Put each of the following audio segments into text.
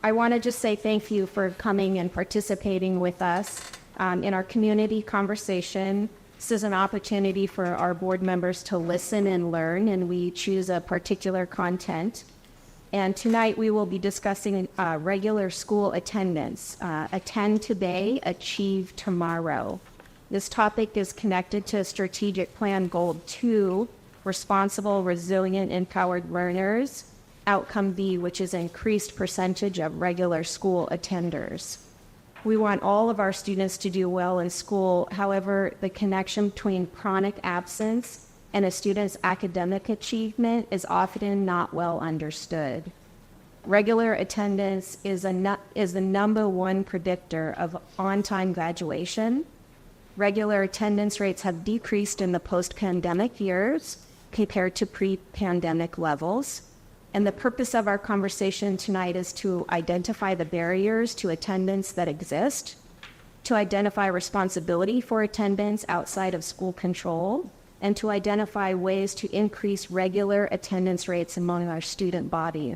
I want to just say thank you for coming and participating with us in our community conversation. This is an opportunity for our board members to listen and learn, and we choose a particular content. And tonight we will be discussing regular school attendance. Attend today, achieve tomorrow. This topic is connected to Strategic Plan Goal 2, Responsible, Resilient, Empowered Learners. Outcome B, which is increased percentage of regular school attenders. We want all of our students to do well in school. However, the connection between chronic absence and a student's academic achievement is often not well understood. Regular attendance is the number one predictor of on-time graduation. Regular attendance rates have decreased in the post-pandemic years compared to pre-pandemic levels. And the purpose of our conversation tonight is to identify the barriers to attendance that exist, to identify responsibility for attendance outside of school control, and to identify ways to increase regular attendance rates among our student body.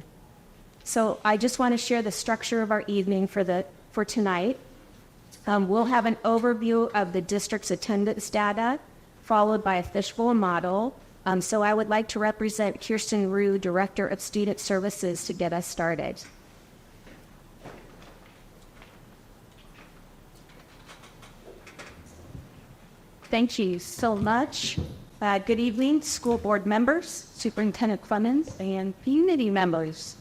So I just want to share the structure of our evening for tonight. We'll have an overview of the district's attendance data, followed by a fishbowl model. So I would like to represent Kirsten Rue, Director of Student Services, to get us started. Thank you so much. Good evening, school board members, Superintendent Clemens, and community members.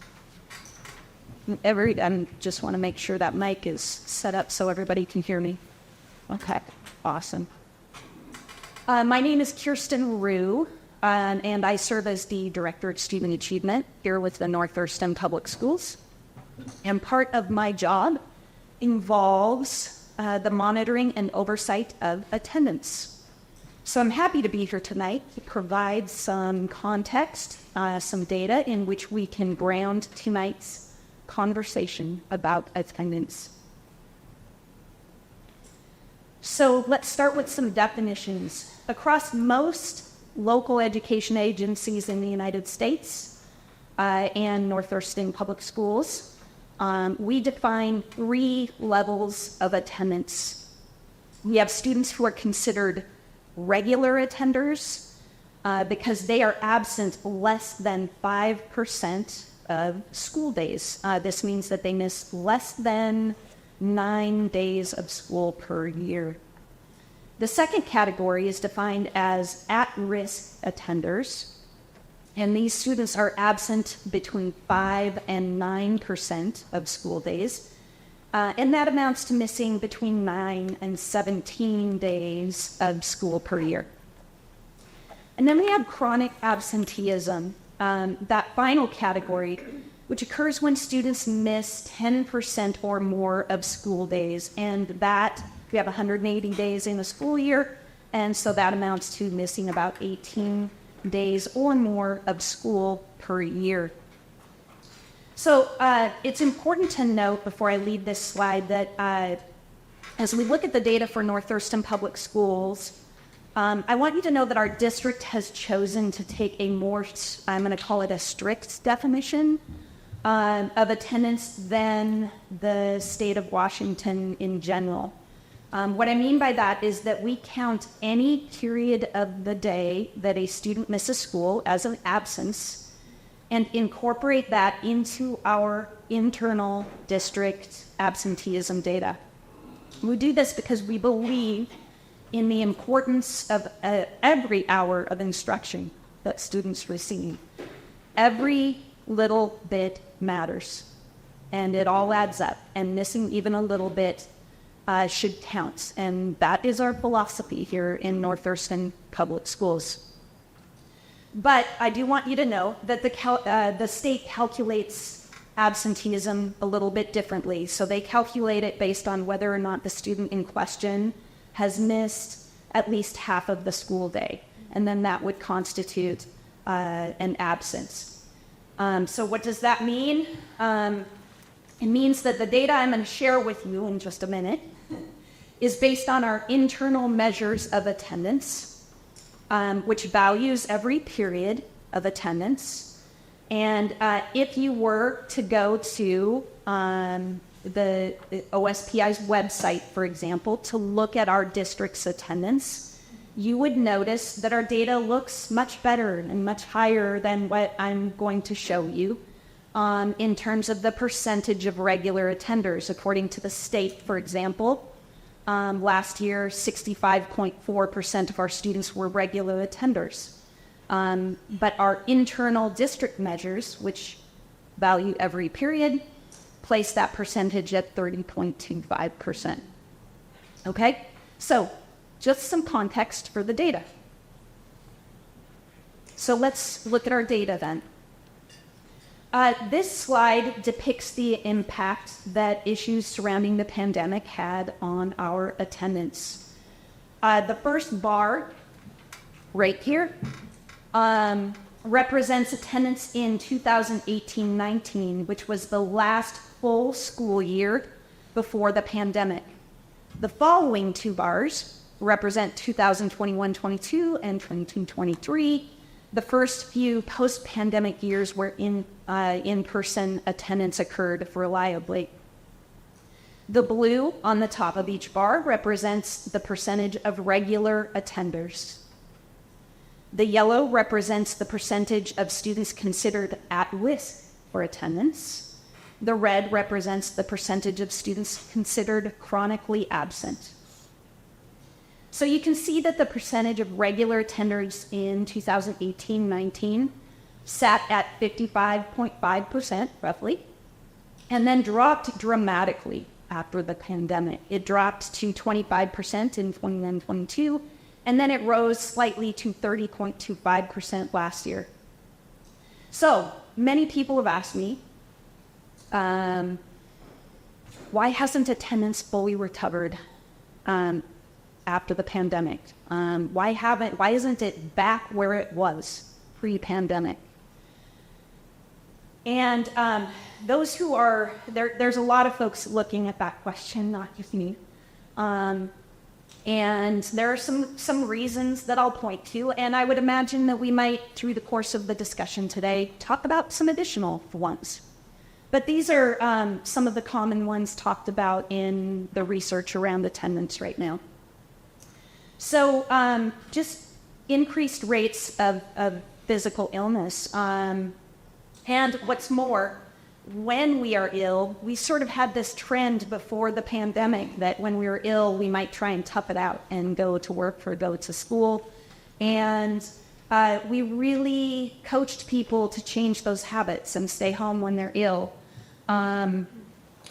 I just want to make sure that mic is set up so everybody can hear me. Okay, awesome. My name is Kirsten Rue. And I serve as the Director of Student Achievement here with the North Thurston Public Schools. And part of my job involves the monitoring and oversight of attendance. So I'm happy to be here tonight to provide some context, some data in which we can ground tonight's conversation about attendance. So let's start with some definitions. Across most local education agencies in the United States and North Thurston Public Schools, we define 3 levels of attendance. We have students who are considered regular attenders because they are absent less than 5% of school days. This means that they miss less than 9 days of school per year. The second category is defined as at-risk attenders, and these students are absent between 5 and 9% of school days, and that amounts to missing between 9 and 17 days of school per year. And then we have chronic absenteeism, that final category, which occurs when students miss 10% or more of school days, and that we have 180 days in a school year, and so that amounts to missing about 18 days or more of school per year. So it's important to note before I leave this slide that as we look at the data for North Thurston Public Schools, I want you to know that our district has chosen to take a more, I'm going to call it a strict definition of attendance than the state of Washington in general. What I mean by that is that we count any period of the day that a student misses school as an absence and incorporate that into our internal district absenteeism data. We do this because we believe in the importance of every hour of instruction that students receive. Every little bit matters, and it all adds up, and missing even a little bit should count, and that is our philosophy here in North Thurston Public Schools. But I do want you to know that the state calculates absenteeism a little bit differently. So they calculate it based on whether or not the student in question has missed at least half of the school day, and then that would constitute an absence. So what does that mean? It means that the data I'm going to share with you in just a minute is based on our internal measures of attendance, which values every period of attendance. And if you were to go to the OSPI's website, for example, to look at our district's attendance, you would notice that our data looks much better and much higher than what I'm going to show you in terms of the percentage of regular attenders. According to the state, for example, last year, 65.4% of our students were regular attenders. But our internal district measures, which value every period, place that percentage at 30.25%. Okay, so just some context for the data. So let's look at our data then. This slide depicts the impact that issues surrounding the pandemic had on our attendance. The first bar right here represents attendance in 2018-19, which was the last full school year before the pandemic. The following two bars represent 2021-22 and 22-23, the first few post-pandemic years where in-person attendance occurred reliably. The blue on the top of each bar represents the percentage of regular attenders. The yellow represents the percentage of students considered at risk for attendance. The red represents the percentage of students considered chronically absent. So you can see that the percentage of regular attenders in 2018-19 sat at 55.5%, roughly, and then dropped dramatically after the pandemic. It dropped to 25% in 21-22, and then it rose slightly to 30.25% last year. So many people have asked me, why hasn't attendance fully recovered after the pandemic? Why isn't it back where it was pre-pandemic? And those who are, there's a lot of folks looking at that question, not just me. And there are some reasons that I'll point to, and I would imagine that we might, through the course of the discussion today, talk about some additional ones. But these are some of the common ones talked about in the research around attendance right now. So just increased rates of physical illness. And what's more, when we are ill, we sort of had this trend before the pandemic that when we were ill, we might try and tough it out and go to work or go to school. And we really coached people to change those habits and stay home when they're ill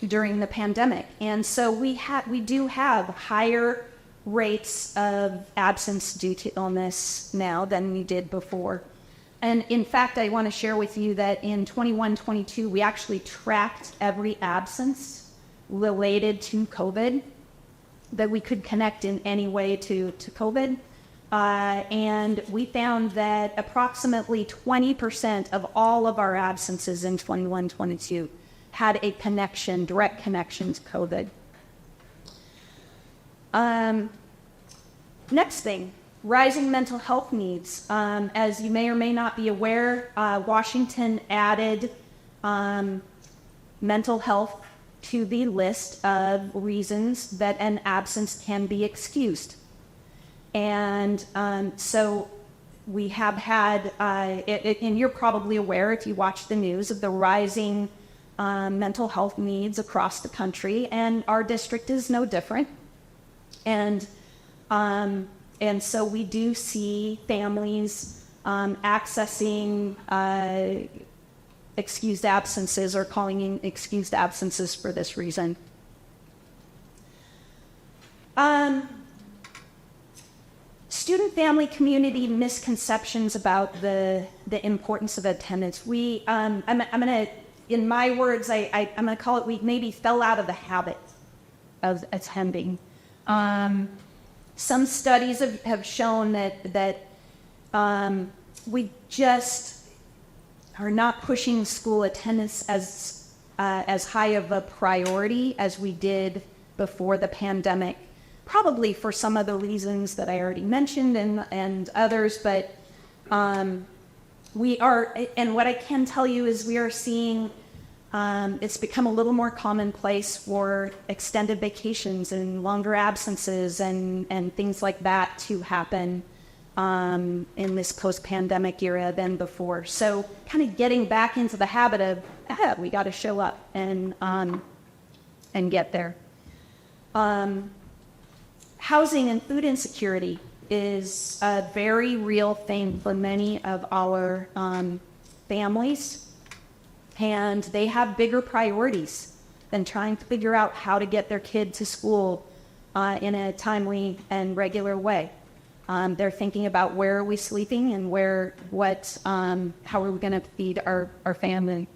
during the pandemic. And so we do have higher rates of absence due to illness now than we did before. And in fact, I want to share with you that in 21-22, we actually tracked every absence related to COVID that we could connect in any way to COVID. And we found that approximately 20% of all of our absences in 21-22 had a connection, direct connection to COVID. Next thing, rising mental health needs. As you may or may not be aware, Washington added mental health to the list of reasons that an absence can be excused. And so we have had, and you're probably aware if you watch the news, of the rising mental health needs across the country, and our district is no different. And so we do see families accessing excused absences or calling in excused absences for this reason. Student, family, community misconceptions about the importance of attendance. I'm gonna, in my words, I'm gonna call it, we maybe fell out of the habit of attending. Some studies have shown that we just are not pushing school attendance as high of a priority as we did before the pandemic, probably for some of the reasons that I already mentioned and others, but we are, and what I can tell you is we are seeing It's become a little more commonplace for extended vacations and longer absences and things like that to happen in this post-pandemic era than before. So kind of getting back into the habit of, we got to show up and get there. Housing and food insecurity is a very real thing for many of our families. And they have bigger priorities than trying to figure out how to get their kid to school in a timely and regular way. They're thinking about where are we sleeping and how are we going to feed our family.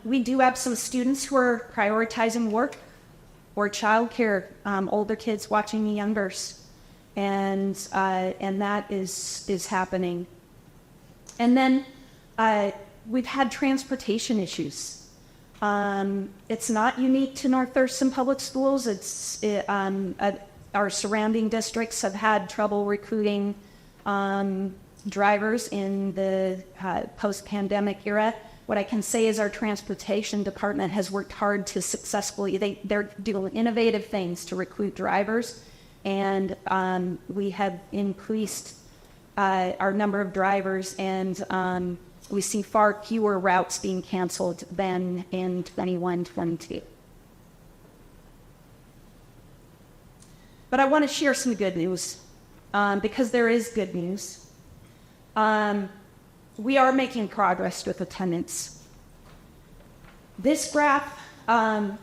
We do have some students who are prioritizing work or childcare, older kids watching the youngers, and that is happening. And then we've had transportation issues. It's not unique to North Thurston Public Schools. Our surrounding districts have had trouble recruiting drivers in the post-pandemic era. What I can say is our transportation department has worked hard to successfully, they're doing innovative things to recruit drivers, and we have increased our number of drivers, and we see far fewer routes being canceled than in 21-22. But I want to share some good news, because there is good news. We are making progress with attendance. This graph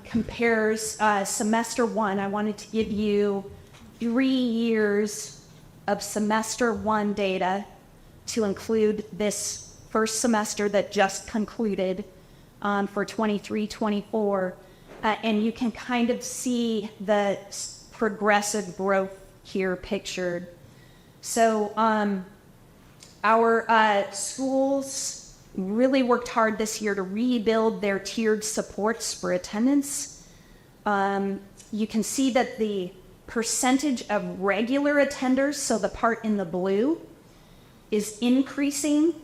compares semester one. I wanted to give you 3 years of semester one data to include this first semester that just concluded for 23-24. And you can kind of see the progressive growth here pictured. So our schools really worked hard this year to rebuild their tiered supports for attendance. You can see that the percentage of regular attenders, so the part in the blue, is increasing.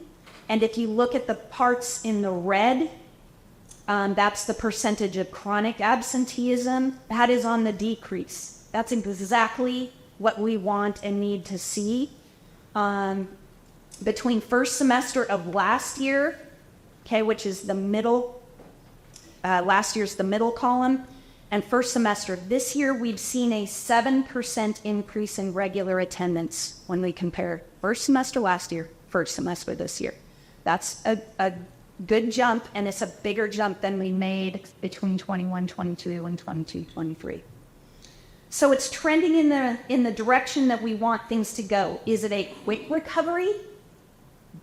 And if you look at the parts in the red, that's the percentage of chronic absenteeism. That is on the decrease. That's exactly what we want and need to see. Between first semester of last year, which is the middle, last year's the middle column, and first semester this year, we've seen a 7% increase in regular attendance when we compare first semester last year, first semester this year. That's a good jump, and it's a bigger jump than we made between 21-22 and 22-23. So it's trending in the direction that we want things to go. Is it a quick recovery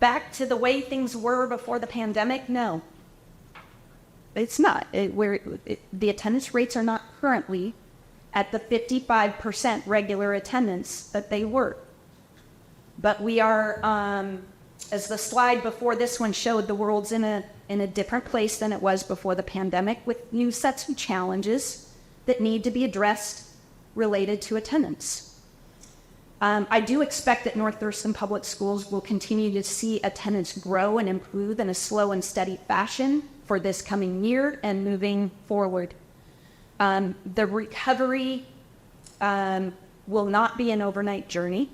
back to the way things were before the pandemic? No, it's not. The attendance rates are not currently at the 55% regular attendance that they were. But we are, as the slide before this one showed, the world's in a different place than it was before the pandemic, with new sets of challenges that need to be addressed related to attendance. I do expect that North Thurston Public Schools will continue to see attendance grow and improve in a slow and steady fashion for this coming year and moving forward. The recovery will not be an overnight journey,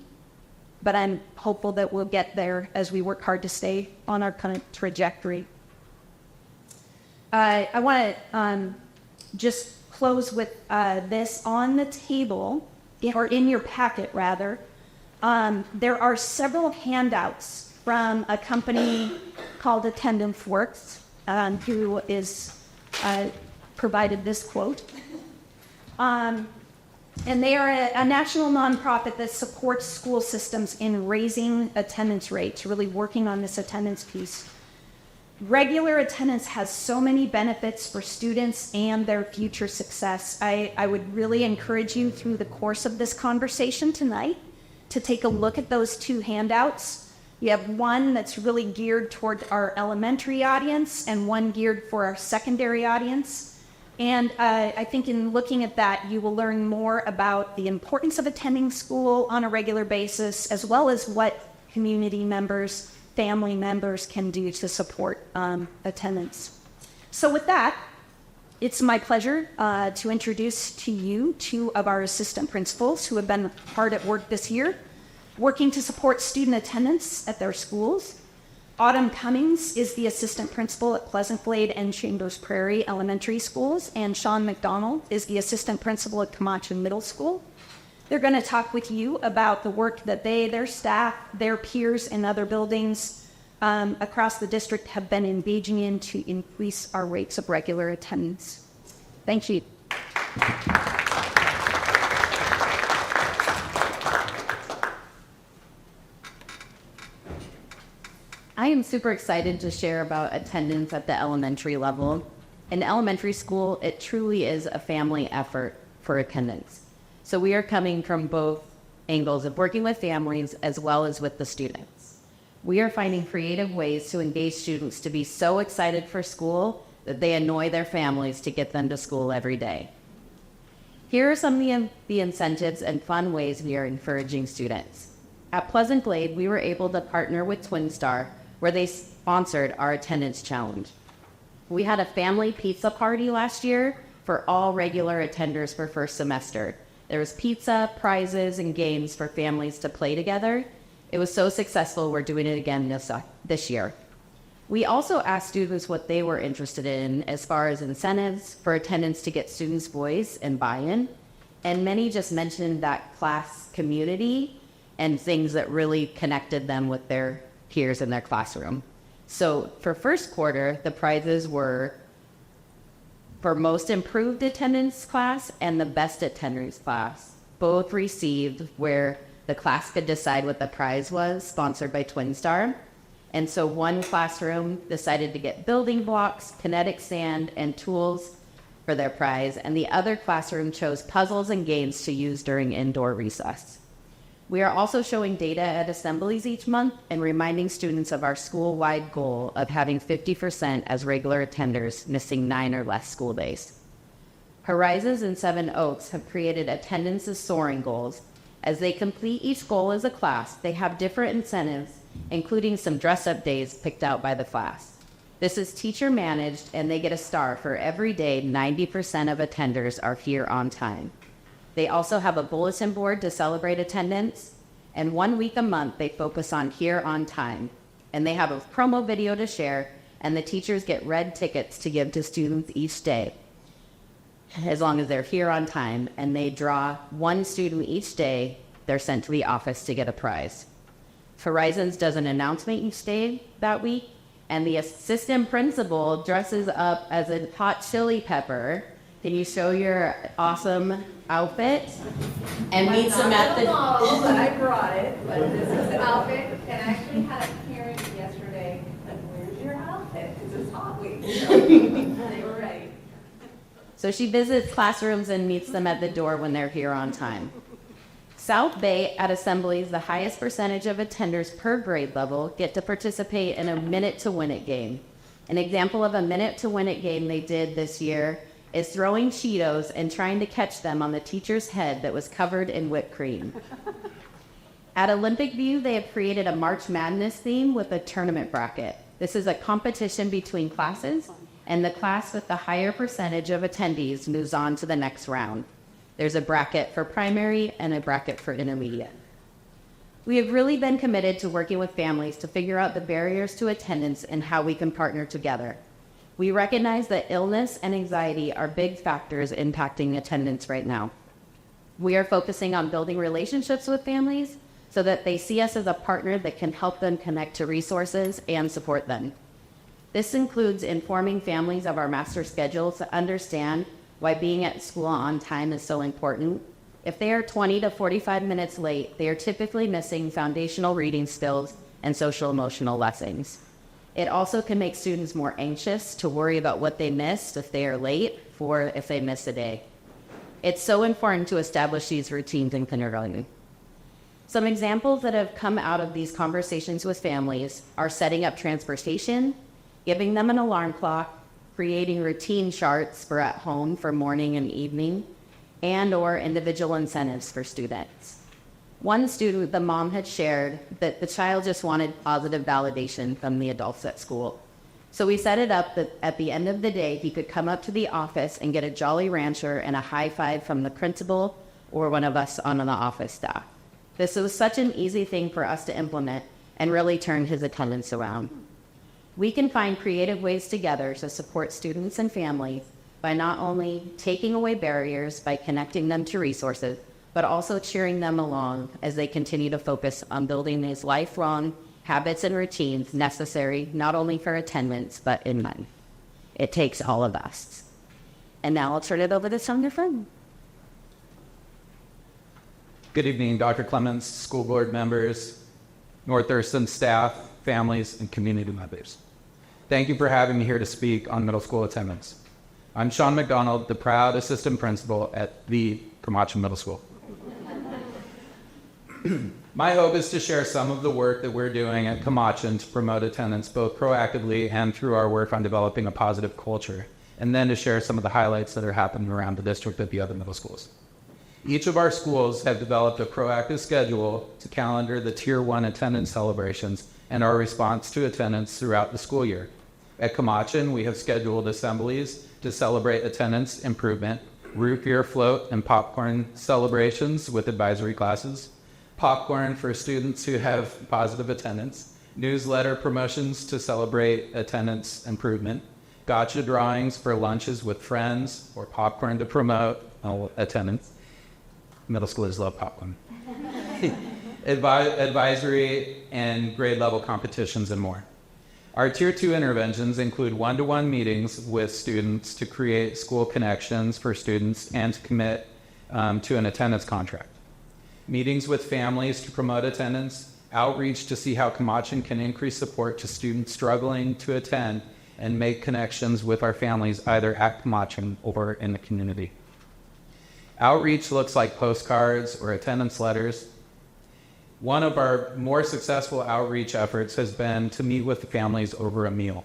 but I'm hopeful that we'll get there as we work hard to stay on our current trajectory. I want to just close with this. On the table, or in your packet rather, there are several handouts from a company called Attendance Works, who is provided this quote. And they are a national nonprofit that supports school systems in raising attendance rates, really working on this attendance piece. Regular attendance has so many benefits for students and their future success. I would really encourage you through the course of this conversation tonight to take a look at those two handouts. You have one that's really geared toward our elementary audience and one geared for our secondary audience. And I think in looking at that, you will learn more about the importance of attending school on a regular basis, as well as what community members family members can do to support attendance. So with that, it's my pleasure to introduce to you two of our assistant principals who have been hard at work this year, working to support student attendance at their schools. Autumn Cummings is the assistant principal at Pleasant Glade and Chambers Prairie Elementary Schools, and Sean McDonald is the assistant principal at Camacho Middle School. They're going to talk with you about the work that they, their staff, their peers in other buildings across the district have been engaging in to increase our rates of regular attendance. Thank you. I am super excited to share about attendance at the elementary level. In elementary school, it truly is a family effort for attendance. So we are coming from both angles of working with families as well as with the students. We are finding creative ways to engage students to be so excited for school that they annoy their families to get them to school every day. Here are some of the incentives and fun ways we are encouraging students. At Pleasant Glade, we were able to partner with Twin Star, where they sponsored our attendance challenge. We had a family pizza party last year for all regular attenders for first semester. There was pizza, prizes, and games for families to play together. It was so successful, we're doing it again this year. We also asked students what they were interested in as far as incentives for attendance to get students' voice and buy-in. And many just mentioned that class community and things that really connected them with their peers in their classroom. So for first quarter, the prizes were for most improved attendance class and the best attendance class. Both received where the class could decide what the prize was, sponsored by Twin Star. And so one classroom decided to get building blocks, kinetic sand, and tools for their prize, and the other classroom chose puzzles and games to use during indoor recess. We are also showing data at assemblies each month and reminding students of our school-wide goal of having 50% as regular attenders missing 9 or less school days. Horizons and Seven Oaks have created attendance as soaring goals. As they complete each goal as a class, they have different incentives, including some dress-up days picked out by the class. This is teacher-managed, and they get a star for every day 90% of attenders are here on time. They also have a bulletin board to celebrate attendance, and 1 week a month they focus on here on time. And they have a promo video to share, and the teachers get red tickets to give to students each day, as long as they're here on time, and they draw one student each day. They're sent to the office to get a prize. Horizons does an announcement each day that week, and the assistant principal dresses up as a hot chili pepper. Can you show your awesome outfit? And meets them at the model, but I brought it. But this is the outfit, and I actually had a parent yesterday. Like, where's your outfit? Because it's hot week. So they were ready. So she visits classrooms and meets them at the door when they're here on time. South Bay at assemblies, the highest percentage of attenders per grade level get to participate in a Minute to Win It game. An example of a Minute to Win It game they did this year is throwing Cheetos and trying to catch them on the teacher's head that was covered in whipped cream. At Olympic View, they have created a March Madness theme with a tournament bracket. This is a competition between classes, and the class with the higher percentage of attendees moves on to the next round. There's a bracket for primary and a bracket for intermediate. We have really been committed to working with families to figure out the barriers to attendance and how we can partner together. We recognize that illness and anxiety are big factors impacting attendance right now. We are focusing on building relationships with families so that they see us as a partner that can help them connect to resources and support them. This includes informing families of our master schedules to understand why being at school on time is so important. If they are 20 to 45 minutes late, they are typically missing foundational reading skills and social emotional lessons. It also can make students more anxious to worry about what they missed if they are late or if they miss a day. It's so important to establish these routines in kindergarten. Some examples that have come out of these conversations with families are setting up transportation, giving them an alarm clock, creating routine charts for at home for morning and evening, and/or individual incentives for students. One student, the mom had shared that the child just wanted positive validation from the adults at school. So we set it up that at the end of the day, he could come up to the office and get a Jolly Rancher and a high five from the principal or one of us on the office staff. This was such an easy thing for us to implement and really turned his attendance around. We can find creative ways together to support students and families by not only taking away barriers by connecting them to resources, but also cheering them along as they continue to focus on building these lifelong habits and routines necessary not only for attendance, but in life. It takes all of us. And now I'll turn it over to Sumner Friend. Good evening, Dr. Clements, school board members, North Thurston staff, families, and community members. Thank you for having me here to speak on middle school attendance. I'm Sean McDonald, the proud assistant principal at the Camacho Middle School. My hope is to share some of the work that we're doing at Camacho to promote attendance both proactively and through our work on developing a positive culture, and then to share some of the highlights that are happening around the district at the other middle schools. Each of our schools have developed a proactive schedule to calendar the Tier 1 attendance celebrations and our response to attendance throughout the school year. At Camacho, we have scheduled assemblies to celebrate attendance improvement, root beer float and popcorn celebrations with advisory classes, popcorn for students who have positive attendance, newsletter promotions to celebrate attendance improvement, gotcha drawings for lunches with friends or popcorn to promote attendance. Middle schoolers love popcorn. Advisory and grade level competitions and more. Our Tier 2 interventions include one-to-one meetings with students to create school connections for students and to commit to an attendance contract. Meetings with families to promote attendance, outreach to see how Camacho can increase support to students struggling to attend, and make connections with our families either at Camacho or in the community. Outreach looks like postcards or attendance letters. One of our more successful outreach efforts has been to meet with the families over a meal,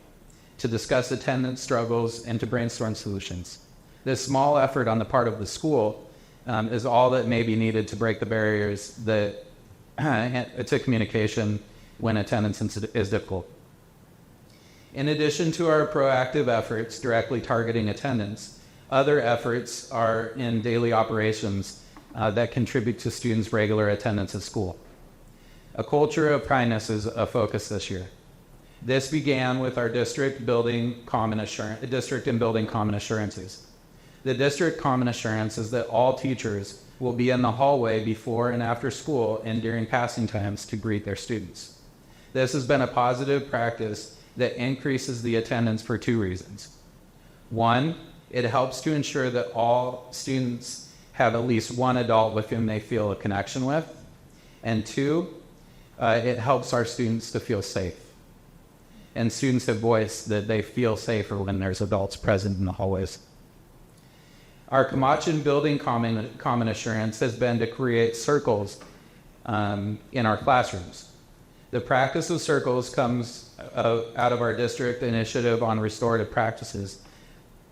to discuss attendance struggles and to brainstorm solutions. This small effort on the part of the school is all that may be needed to break the barriers that to communication when attendance is difficult. In addition to our proactive efforts directly targeting attendance, other efforts are in daily operations that contribute to students' regular attendance at school. A culture of kindness is a focus this year. This began with our district and building common assurances. The district common assurance is that all teachers will be in the hallway before and after school and during passing times to greet their students. This has been a positive practice that increases the attendance for two reasons. One, it helps to ensure that all students have at least one adult with whom they feel a connection with. And two, it helps our students to feel safe. And students have voiced that they feel safer when there's adults present in the hallways. Our Camacho building common assurance has been to create circles in our classrooms. The practice of circles comes out of our district initiative on restorative practices,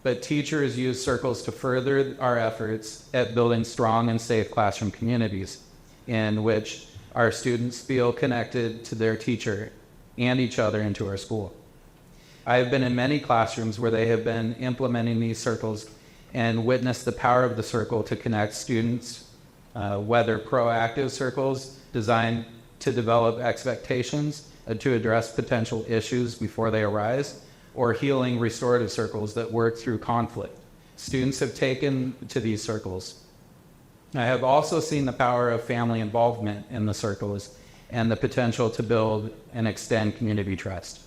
but teachers use circles to further our efforts at building strong and safe classroom communities in which our students feel connected to their teacher and each other into our school. I have been in many classrooms where they have been implementing these circles and witnessed the power of the circle to connect students, whether proactive circles designed to develop expectations to address potential issues before they arise, or healing restorative circles that work through conflict. Students have taken to these circles. I have also seen the power of family involvement in the circles and the potential to build and extend community trust.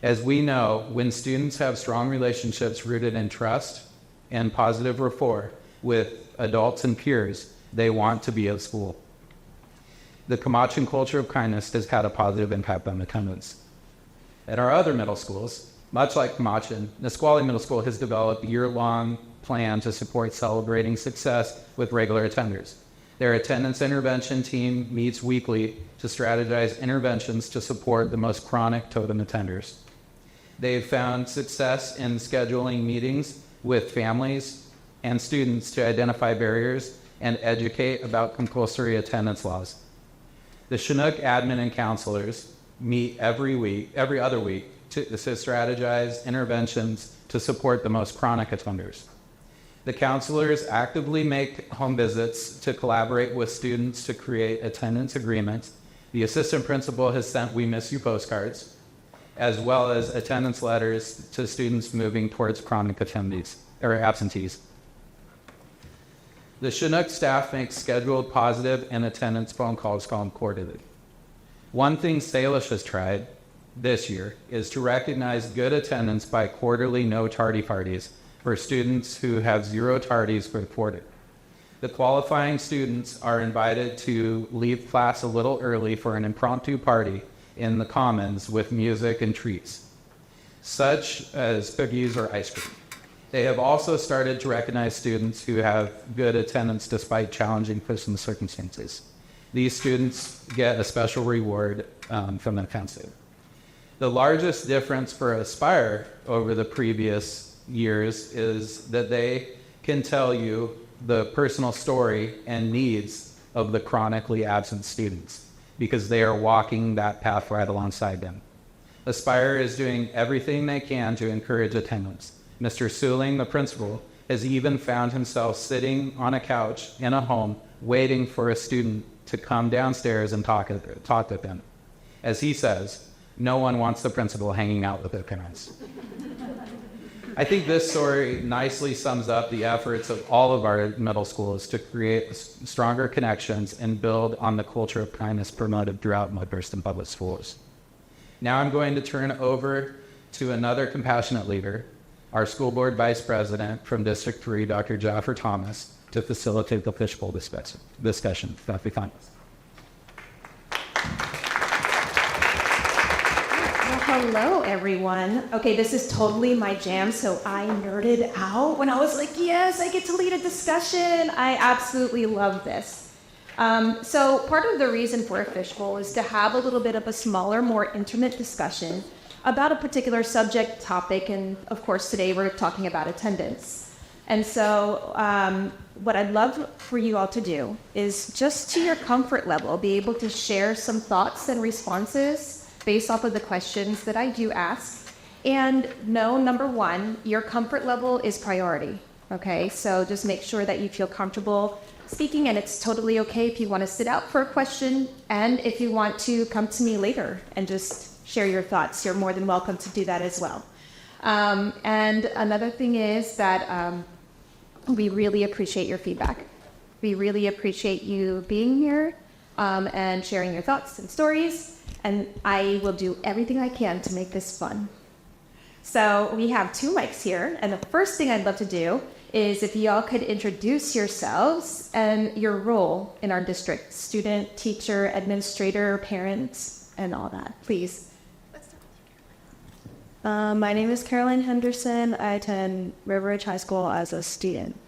As we know, when students have strong relationships rooted in trust and positive rapport with adults and peers, they want to be at school. The Camacho culture of kindness has had a positive impact on attendance. At our other middle schools, much like Camacho, Nisqually Middle School has developed a year-long plan to support celebrating success with regular attenders. Their attendance intervention team meets weekly to strategize interventions to support the most chronic totem attenders. They've found success in scheduling meetings with families and students to identify barriers and educate about compulsory attendance laws. The Chinook admin and counselors meet every other week to strategize interventions to support the most chronic offenders. The counselors actively make home visits to collaborate with students to create attendance agreements. The assistant principal has sent "We Miss You" postcards, as well as attendance letters to students moving towards chronic attendees or absentees. The Chinook staff makes scheduled positive and attendance phone calls called quarterly. One thing Salish has tried this year is to recognize good attendance by quarterly no tardy parties for students who have 0 tardies for the quarter. The qualifying students are invited to leave class a little early for an impromptu party in the commons with music and treats, such as cookies or ice cream. They have also started to recognize students who have good attendance despite challenging personal circumstances. These students get a special reward from the counselor. The largest difference for Aspire over the previous years is that they can tell you the personal story and needs of the chronically absent students because they are walking that path right alongside them. Aspire is doing everything they can to encourage attendance. Mr. Suling, the principal, has even found himself sitting on a couch in a home waiting for a student to come downstairs and talk with them. As he says, no one wants the principal hanging out with their parents. I think this story nicely sums up the efforts of all of our middle schools to create stronger connections and build on the culture of kindness promoted throughout Mudburston Public Schools. Now I'm going to turn over to another compassionate leader, our school board vice president from District 3, Dr. Jaffer Thomas, to facilitate the fishbowl discussion. Dr. Thomas. Hello, everyone. Okay, this is totally my jam, so I nerded out when I was like, yes, I get to lead a discussion. I absolutely love this. So part of the reason for a fishbowl is to have a little bit of a smaller, more intimate discussion about a particular subject topic, and of course today we're talking about attendance. And so what I'd love for you all to do is just to your comfort level, be able to share some thoughts and responses based off of the questions that I do ask. And know, number one, your comfort level is priority, okay? So just make sure that you feel comfortable speaking, and it's totally okay if you want to sit out for a question, and if you want to come to me later and just share your thoughts, you're more than welcome to do that as well. And another thing is that we really appreciate your feedback. We really appreciate you being here and sharing your thoughts and stories. And I will do everything I can to make this fun. So we have 2 mics here, and the first thing I'd love to do is if y'all could introduce yourselves and your role in our district, student, teacher, administrator, parents, and all that, please. My name is Caroline Henderson. I attend River Ridge High School as a student.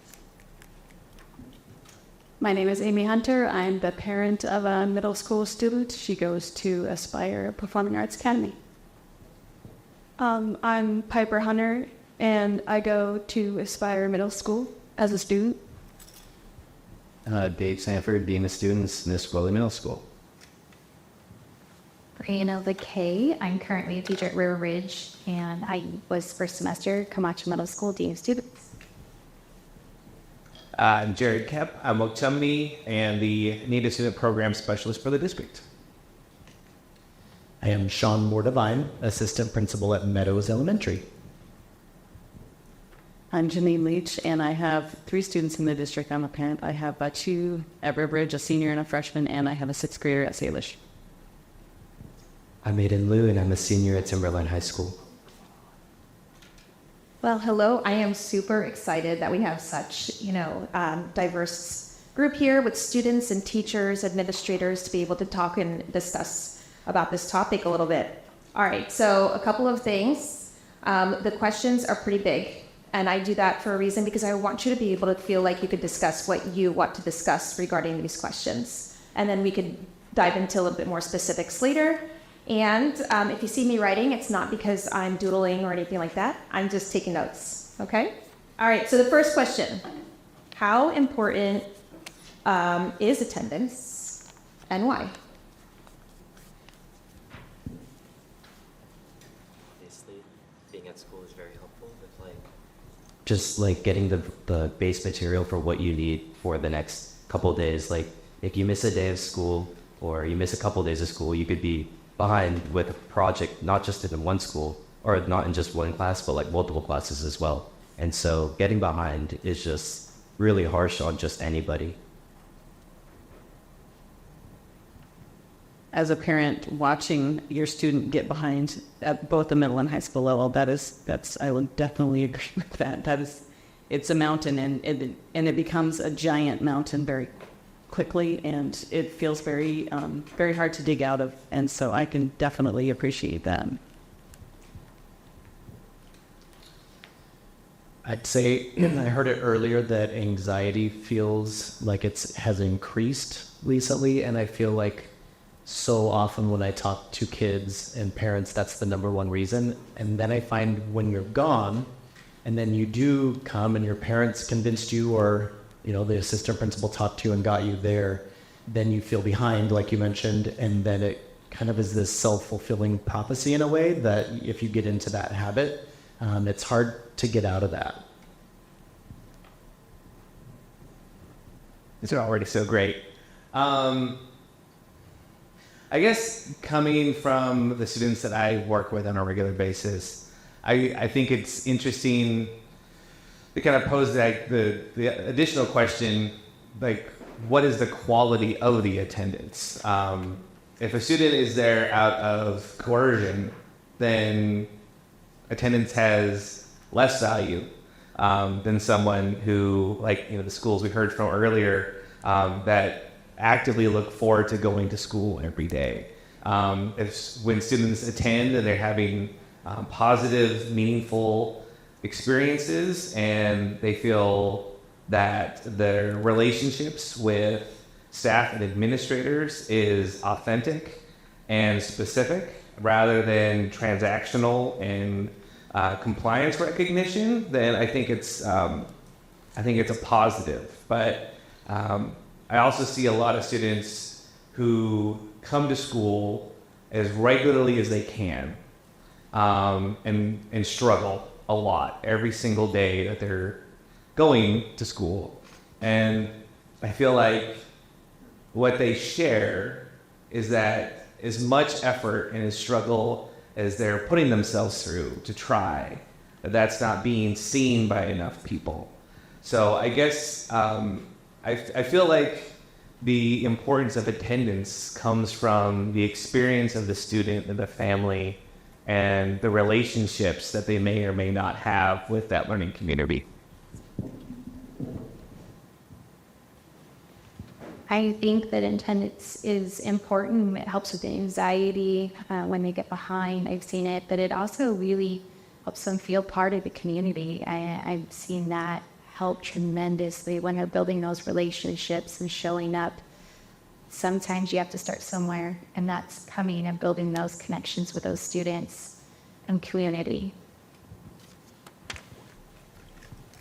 My name is Amy Hunter. I'm the parent of a middle school student. She goes to Aspire Performing Arts Academy. I'm Piper Hunter, and I go to Aspire Middle School as a student. Dave Sanford, Dean of Students, Nisqually Middle School. Brianna LeKay. I'm currently a teacher at River Ridge, and I was first semester Camacho Middle School Dean of Students. I'm Jared Kep. I'm Oktumney and the Native Student Program Specialist for the district. I am Sean Mordevine, Assistant Principal at Meadows Elementary. I'm Janine Leach, and I have 3 students in the district. I'm a parent. I have 2 at River Ridge, a senior and a freshman, and I have a 6th grader at Salish. I'm Aiden Liu, and I'm a senior at Timberline High School. Well, hello. I am super excited that we have such, diverse group here with students and teachers, administrators to be able to talk and discuss about this topic a little bit. All right, so a couple of things. The questions are pretty big, and I do that for a reason because I want you to be able to feel like you could discuss what you want to discuss regarding these questions. And then we could dive into a little bit more specifics later. And if you see me writing, it's not because I'm doodling or anything like that. I'm just taking notes, okay? All right, so the first question. How important is attendance, and why? Obviously, being at school is very helpful with just like getting the base material for what you need for the next couple of days. Like if you miss a day of school or you miss a couple of days of school, you could be behind with a project, not just in one school or not in just one class, but like multiple classes as well. And so getting behind is just really harsh on just anybody. As a parent, watching your student get behind at both the middle and high school level, I would definitely agree with that. It's a mountain, and it becomes a giant mountain very quickly, and it feels very hard to dig out of. And so I can definitely appreciate that. I'd say I heard it earlier that anxiety feels like has increased recently, and I feel like so often when I talk to kids and parents, that's the number one reason. And then I find when you're gone, and then you do come and your parents convinced you, or the assistant principal talked to you and got you there, then you feel behind, like you mentioned, and then it kind of is this self-fulfilling prophecy in a way that if you get into that habit, it's hard to get out of that. It's already so great. I guess coming from the students that I work with on a regular basis, I think it's interesting to kind of pose the additional question, like, what is the quality of the attendance? If a student is there out of coercion, then attendance has less value than someone who, like the schools we heard from earlier, that actively look forward to going to school every day. When students attend and they're having positive, meaningful experiences, and they feel that their relationships with staff and administrators is authentic and specific rather than transactional and compliance recognition, then I think it's a positive. But I also see a lot of students who come to school as regularly as they can and struggle a lot every single day that they're going to school. And I feel like what they share is that as much effort and as struggle as they're putting themselves through to try, that's not being seen by enough people. So I guess I feel like the importance of attendance comes from the experience of the student and the family and the relationships that they may or may not have with that learning community. I think that attendance is important. It helps with the anxiety when they get behind. I've seen it, but it also really helps them feel part of the community. I've seen that help tremendously when they're building those relationships and showing up. Sometimes you have to start somewhere, and that's coming and building those connections with those students and community.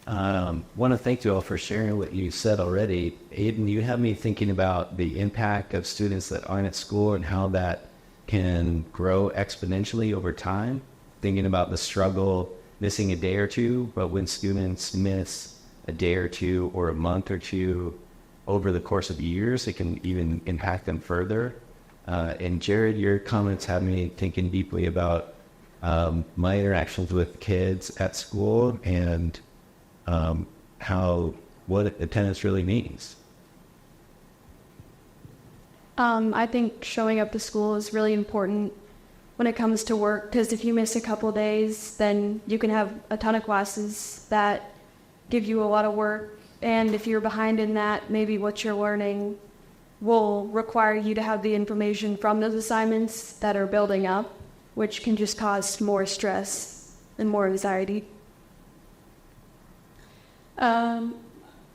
Want to thank you all for sharing what you said already. Aiden, you have me thinking about the impact of students that aren't at school and how that can grow exponentially over time. Thinking about the struggle, missing a day or two, but when students miss a day or two or a month or two over the course of years, it can even impact them further. And Jared, your comments had me thinking deeply about my interactions with kids at school and what attendance really means. I think showing up to school is really important when it comes to work, because if you miss a couple days, then you can have a ton of classes that give you a lot of work. And if you're behind in that, maybe what you're learning will require you to have the information from those assignments that are building up, which can just cause more stress and more anxiety.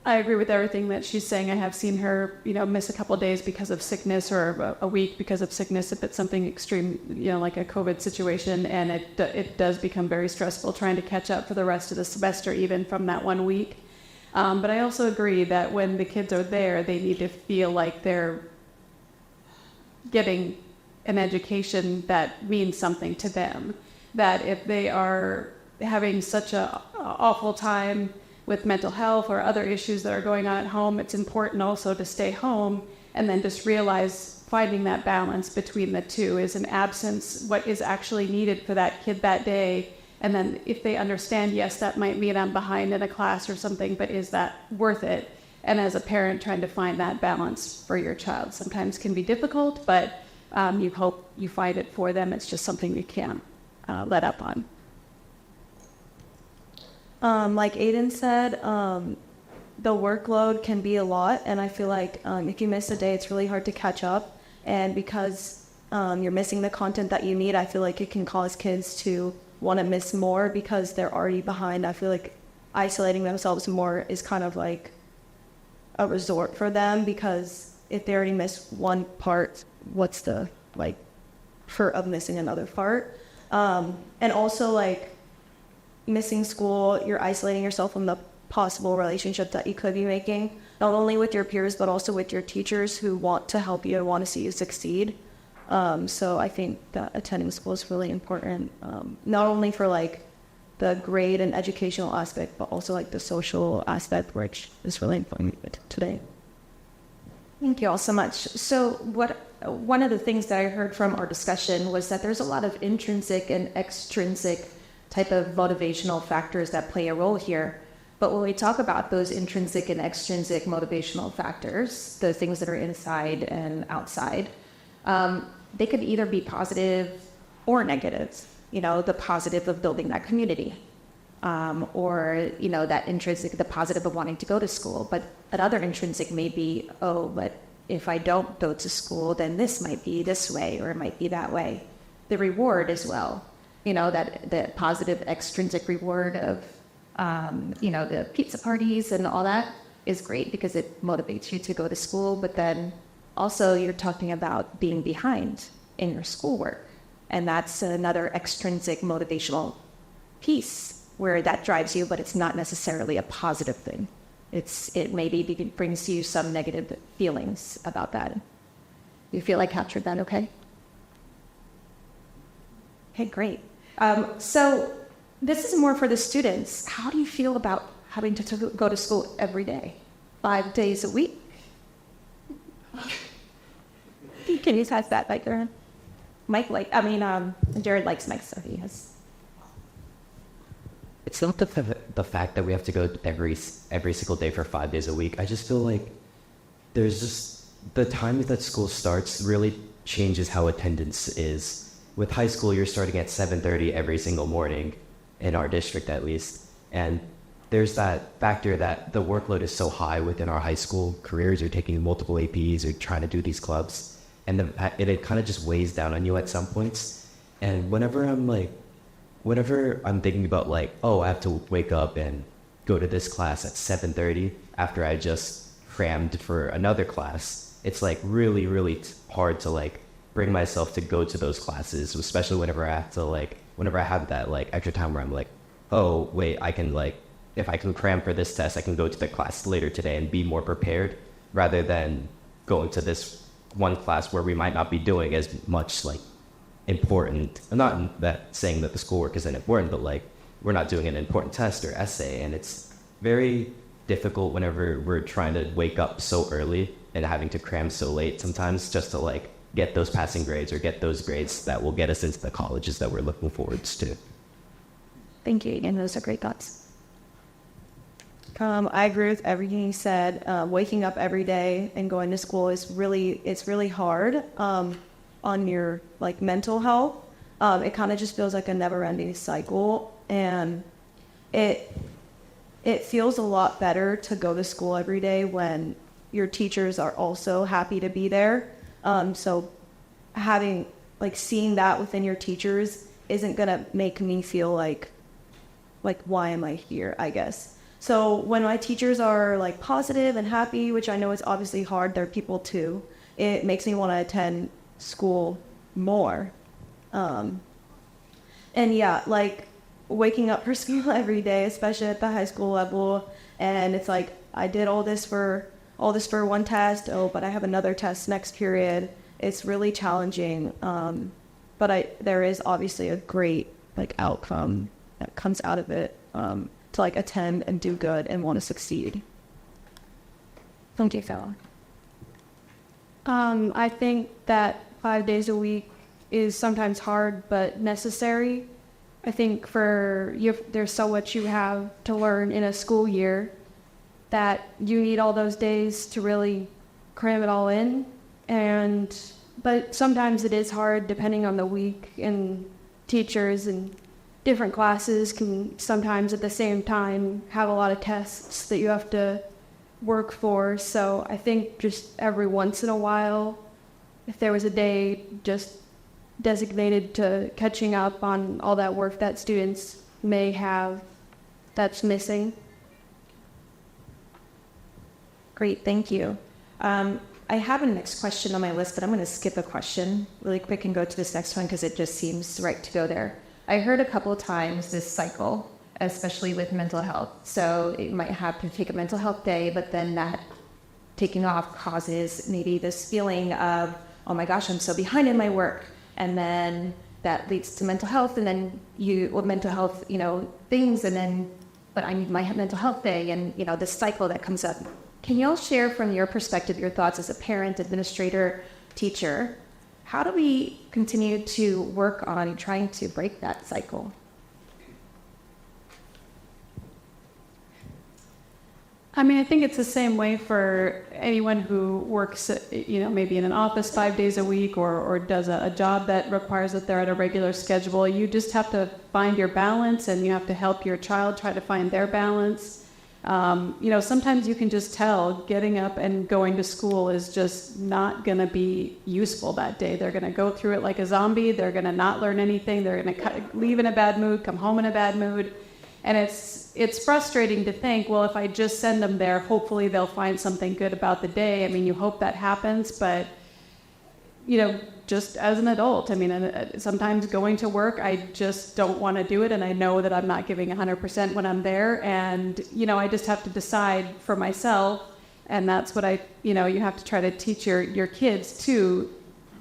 I agree with everything that she's saying. I have seen her, miss a couple of days because of sickness, or a week because of sickness if it's something extreme, like a COVID situation, and it does become very stressful trying to catch up for the rest of the semester, even from that 1 week. But I also agree that when the kids are there, they need to feel like they're getting an education that means something to them. That if they are having such a awful time with mental health or other issues that are going on at home, it's important also to stay home and then just realize finding that balance between the two is an absence, what is actually needed for that kid that day. And then if they understand, yes, that might mean I'm behind in a class or something, but is that worth it? And as a parent, trying to find that balance for your child sometimes can be difficult, but you hope you find it for them. It's just something you can't let up on. Like Aiden said, the workload can be a lot, and I feel like if you miss a day, it's really hard to catch up. And because you're missing the content that you need, I feel like it can cause kids to want to miss more because they're already behind. I feel like isolating themselves more is kind of like a resort for them, because if they already miss one part, what's the like hurt of missing another part? And also like missing school, you're isolating yourself from the possible relationship that you could be making, not only with your peers, but also with your teachers who want to help you and want to see you succeed. So I think that attending school is really important, not only for like the grade and educational aspect, but also like the social aspect, which is really important today. Thank you all so much. So one of the things that I heard from our discussion was that there's a lot of intrinsic and extrinsic type of motivational factors that play a role here. But when we talk about those intrinsic and extrinsic motivational factors, the things that are inside and outside, they could either be positive or negative. You know, the positive of building that community, or, you know, that intrinsic, the positive of wanting to go to school. But another intrinsic may be, oh, but if I don't go to school, then this might be this way, or it might be that way. The reward as well, you know, that positive extrinsic reward of, you know, the pizza parties and all that is great because it motivates you to go to school. But then also you're talking about being behind in your schoolwork. And that's another extrinsic motivational piece where that drives you, but it's not necessarily a positive thing. It maybe brings you some negative feelings about that. You feel I captured that okay? Okay, great. So this is more for the students. How do you feel about having to go to school every day, 5 days a week? Can you pass that back there? Jared likes Mike, so he has. It's not the fact that we have to go every single day for 5 days a week. I just feel like there's just the time that school starts really changes how attendance is. With high school, you're starting at 7:30 every single morning, in our district at least, and there's that factor that the workload is so high within our high school careers. You're taking multiple APs, you're trying to do these clubs, and it kind of just weighs down on you at some points. And whenever I'm thinking about like, oh, I have to wake up and go to this class at 7:30 after I just crammed for another class, it's like really, really hard to like bring myself to go to those classes, especially whenever I have that like extra time where I'm like, oh, wait, I can like, if I can cram for this test, I can go to the class later today and be more prepared rather than going to this one class where we might not be doing as much like important. I'm not that saying that the schoolwork isn't important, but like we're not doing an important test or essay, and it's very difficult whenever we're trying to wake up so early and having to cram so late sometimes just to like get those passing grades or get those grades that will get us into the colleges that we're looking forward to. Thank you, and those are great thoughts. I agree with everything you said. Waking up every day and going to school is really hard on your like mental health. It kind of just feels like a never-ending cycle, and it feels a lot better to go to school every day when your teachers are also happy to be there. So having like seeing that within your teachers isn't gonna make me feel like why am I here, I guess. So when my teachers are like positive and happy, which I know is obviously hard, they're people too, it makes me want to attend school more. And yeah, like waking up for school every day, especially at the high school level, And it's like, I did all this for one test. Oh, but I have another test next period. It's really challenging. But there is obviously a great like outcome that comes out of it, to like attend and do good and want to succeed. Don't you feel? I think that 5 days a week is sometimes hard but necessary. I think there's so much you have to learn in a school year that you need all those days to really cram it all in. But sometimes it is hard depending on the week, and teachers and different classes can sometimes at the same time have a lot of tests that you have to work for. So I think just every once in a while, if there was a day just designated to catching up on all that work that students may have that's missing. Great, thank you. I have a next question on my list, but I'm going to skip a question really quick and go to this next one because it just seems right to go there. I heard a couple of times this cycle, especially with mental health. So it might have to take a mental health day, but then that taking off causes maybe this feeling of, oh my gosh, I'm so behind in my work. And then that leads to mental health, and then mental health, things, and then, but I need my mental health day, and, this cycle that comes up. Can you all share from your perspective, your thoughts as a parent, administrator, teacher? How do we continue to work on trying to break that cycle? I mean, I think it's the same way for anyone who works, maybe in an office 5 days a week or does a job that requires that they're at a regular schedule. You just have to find your balance, and you have to help your child try to find their balance. Sometimes you can just tell getting up and going to school is just not going to be useful that day. They're going to go through it like a zombie. They're going to not learn anything. They're going to leave in a bad mood, come home in a bad mood. And it's frustrating to think, well, if I just send them there, hopefully they'll find something good about the day. I mean, you hope that happens, but, just as an adult, I mean, sometimes going to work, I just don't want to do it. And I know that I'm not giving 100% when I'm there. And, I just have to decide for myself. And that's what you have to try to teach your kids too.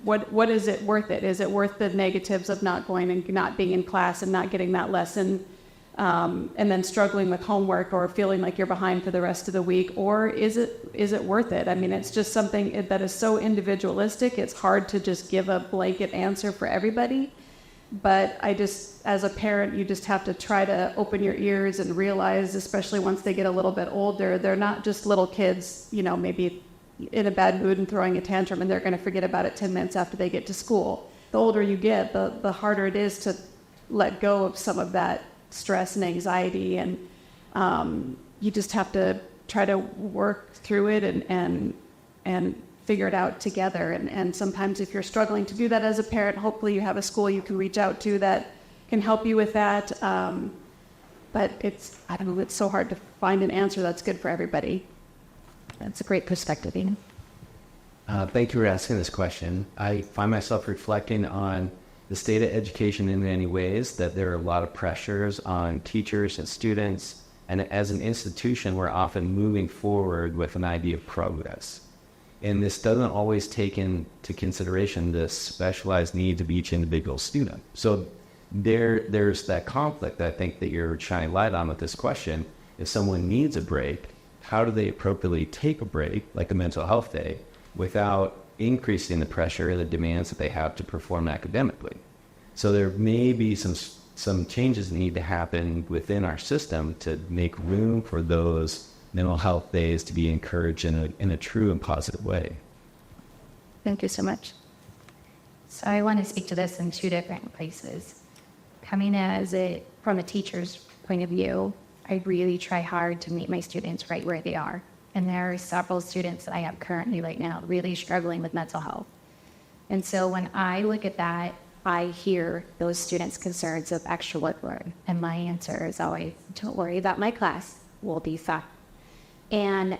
What is it worth it? Is it worth the negatives of not going and not being in class and not getting that lesson? And then struggling with homework or feeling like you're behind for the rest of the week? Or is it worth it? I mean, it's just something that is so individualistic. It's hard to just give a blanket answer for everybody. But as a parent, you just have to try to open your ears and realize, especially once they get a little bit older, they're not just little kids, maybe in a bad mood and throwing a tantrum, and they're going to forget about it 10 minutes after they get to school. The older you get, the harder it is to let go of some of that stress and anxiety, and you just have to try to work through it and figure it out together. And sometimes if you're struggling to do that as a parent, hopefully you have a school you can reach out to that can help you with that. But it's so hard to find an answer that's good for everybody. That's a great perspective, Ian. Thank you for asking this question. I find myself reflecting on the state of education in many ways, that there are a lot of pressures on teachers and students, and as an institution, we're often moving forward with an idea of progress. And this doesn't always take into consideration the specialized needs of each individual student. So there's that conflict that I think that you're shining light on with this question. If someone needs a break, how do they appropriately take a break, like a mental health day, without increasing the pressure and the demands that they have to perform academically? So there may be some changes that need to happen within our system to make room for those mental health days to be encouraged in a true and positive way. Thank you so much. So I want to speak to this in two different places. Coming from a teacher's point of view, I really try hard to meet my students right where they are. And there are several students that I have currently right now really struggling with mental health. And so when I look at that, I hear those students' concerns of extra workload. And my answer is always, don't worry about my class, we'll be fine. And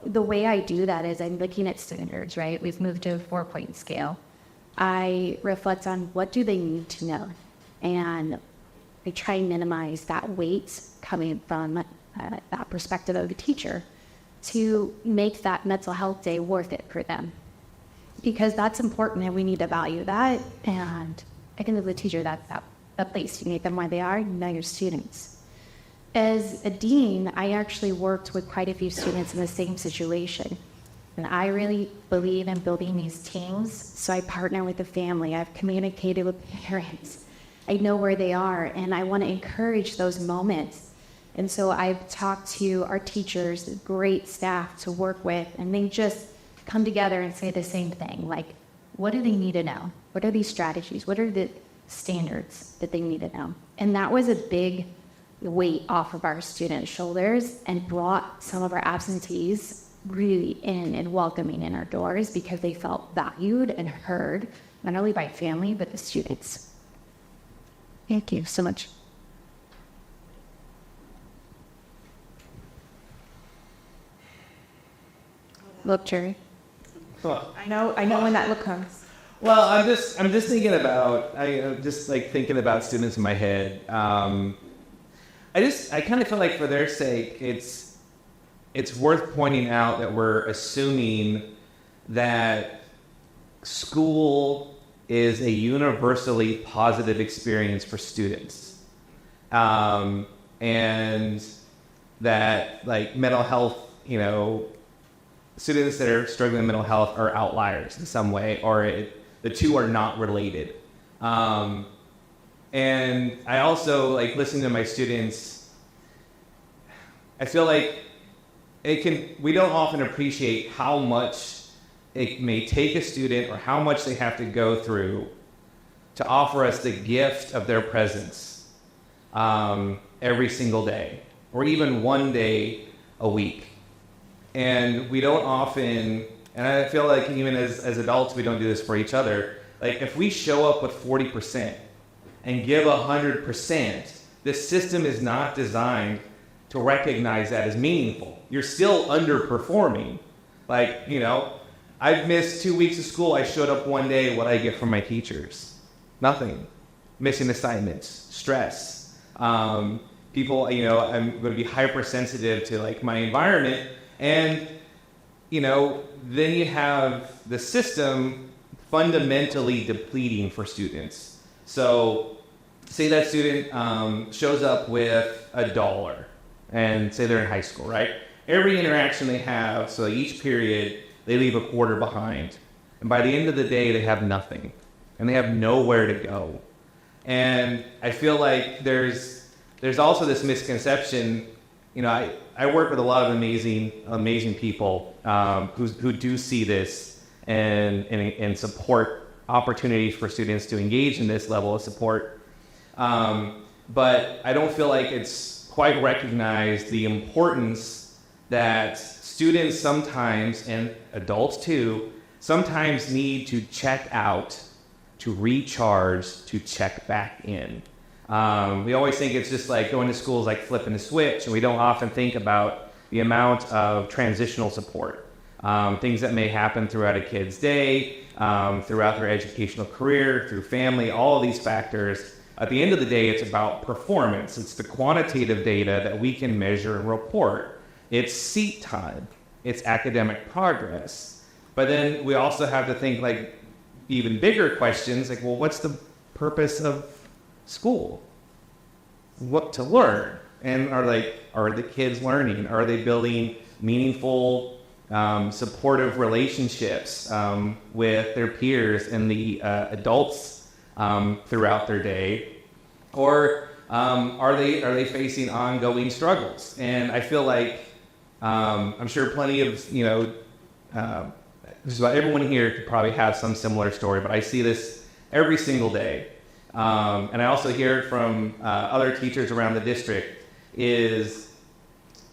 the way I do that is I'm looking at standards, right? We've moved to a 4-point scale. I reflect on what do they need to know. And I try and minimize that weight coming from that perspective of the teacher to make that mental health day worth it for them. Because that's important and we need to value that. And I think as a teacher, that's that place. You meet them where they are, you know your students. As a dean, I actually worked with quite a few students in the same situation. And I really believe in building these teams. So I partner with the family. I've communicated with parents. I know where they are, and I want to encourage those moments. And so I've talked to our teachers, great staff to work with, and they just come together and say the same thing. Like, what do they need to know? What are these strategies? What are the standards that they need to know? And that was a big weight off of our students' shoulders and brought some of our absentees really in and welcoming in our doors because they felt valued and heard, not only by family, but the students. Thank you so much. Look, Jerry. I know when that look comes. Well, I'm just thinking about thinking about students in my head. I kind of feel like for their sake, it's worth pointing out that we're assuming that school is a universally positive experience for students, and that like mental health, students that are struggling with mental health are outliers in some way, or the two are not related. And I also like listening to my students. I feel like we don't often appreciate how much it may take a student or how much they have to go through to offer us the gift of their presence every single day, or even one day a week. And we don't often, and I feel like even as adults, we don't do this for each other. Like if we show up with 40% and give 100%, this system is not designed to recognize that as meaningful. You're still underperforming. Like, I've missed 2 weeks of school. I showed up one day. What I get from my teachers? Nothing. Missing assignments, stress. People, I'm going to be hypersensitive to like my environment. And, then you have the system fundamentally depleting for students. So say that student shows up with $1 and say they're in high school, right? Every interaction they have, so each period, they leave a quarter behind. And by the end of the day, they have nothing. And they have nowhere to go. And I feel like there's also this misconception, I work with a lot of amazing people who do see this and support opportunities for students to engage in this level of support. But I don't feel like it's quite recognized the importance that students sometimes, and adults too, sometimes need to check out, to recharge, to check back in. We always think it's just like going to school is like flipping a switch, and we don't often think about the amount of transitional support, things that may happen throughout a kid's day, throughout their educational career, through family, all of these factors. At the end of the day, it's about performance. It's the quantitative data that we can measure and report. It's seat time. It's academic progress. But then we also have to think like even bigger questions, like, well, what's the purpose of school? What to learn? And are the kids learning? Are they building meaningful, supportive relationships with their peers and the adults throughout their day? Or are they facing ongoing struggles? And I feel like I'm sure plenty of just about everyone here could probably have some similar story, but I see this every single day. And I also hear it from other teachers around the district, is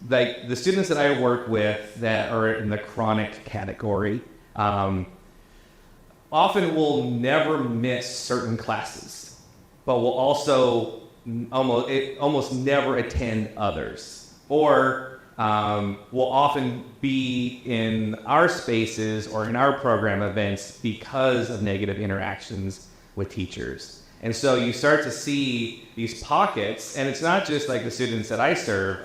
like the students that I work with that are in the chronic category often will never miss certain classes, but will also almost never attend others, or will often be in our spaces or in our program events because of negative interactions with teachers. And so you start to see these pockets, and it's not just like the students that I serve.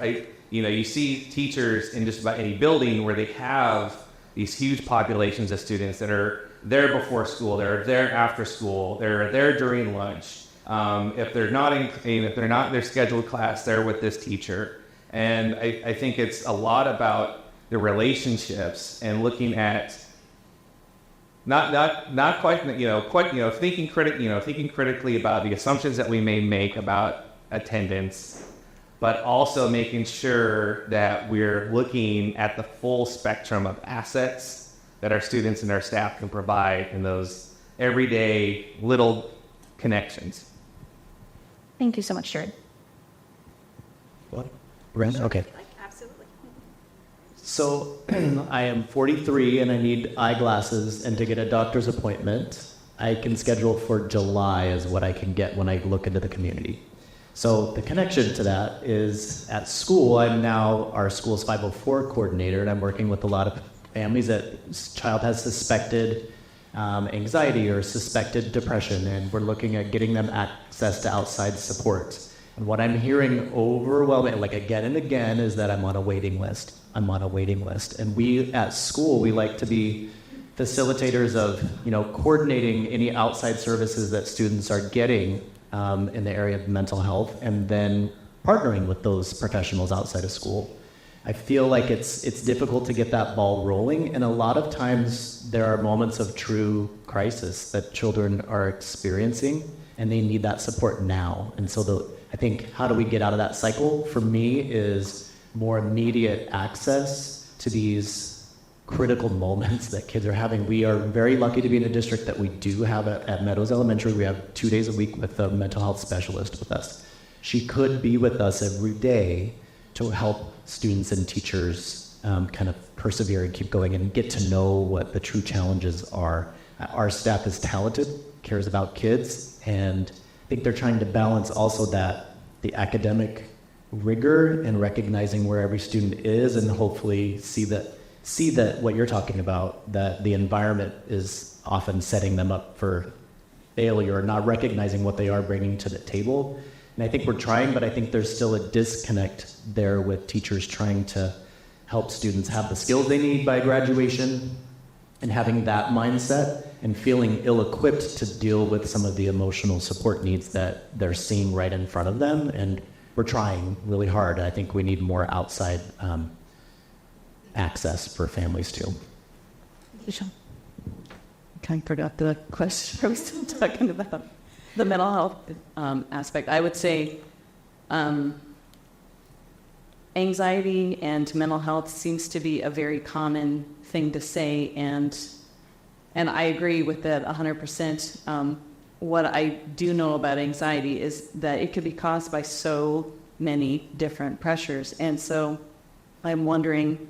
You see teachers in just about any building where they have these huge populations of students that are there before school, they're there after school, they're there during lunch. If they're not in their scheduled class, they're with this teacher. And I think it's a lot about the relationships and looking at not quite thinking critically about the assumptions that we may make about attendance, but also making sure that we're looking at the full spectrum of assets that our students and our staff can provide in those everyday little connections. Thank you so much, Jared. What? Brandon? Okay. Absolutely. So I am 43 and I need eyeglasses, and to get a doctor's appointment, I can schedule for July is what I can get when I look into the community. So the connection to that is at school, I'm now our school's 504 coordinator, and I'm working with a lot of families that child has suspected anxiety or suspected depression, and we're looking at getting them access to outside support. And what I'm hearing overwhelming, like again and again, is that I'm on a waiting list. I'm on a waiting list. And we at school, we like to be facilitators of, coordinating any outside services that students are getting in the area of mental health, and then partnering with those professionals outside of school. I feel like it's difficult to get that ball rolling, and a lot of times there are moments of true crisis that children are experiencing, and they need that support now. And so I think, how do we get out of that cycle? For me, is more immediate access to these critical moments that kids are having. We are very lucky to be in a district that we do have at Meadows Elementary. We have 2 days a week with a mental health specialist with us. She could be with us every day to help students and teachers kind of persevere and keep going and get to know what the true challenges are. Our staff is talented, cares about kids, and I think they're trying to balance also the academic rigor and recognizing where every student is, and hopefully see that what you're talking about, that the environment is often setting them up for failure, not recognizing what they are bringing to the table. And I think we're trying, but I think there's still a disconnect there with teachers trying to help students have the skills they need by graduation, and having that mindset and feeling ill-equipped to deal with some of the emotional support needs that they're seeing right in front of them. And we're trying really hard. I think we need more outside access for families too. Kind of forgot the question. I was still talking about the mental health aspect. I would say anxiety and mental health seems to be a very common thing to say, and I agree with that 100%. What I do know about anxiety is that it could be caused by so many different pressures, and so I'm wondering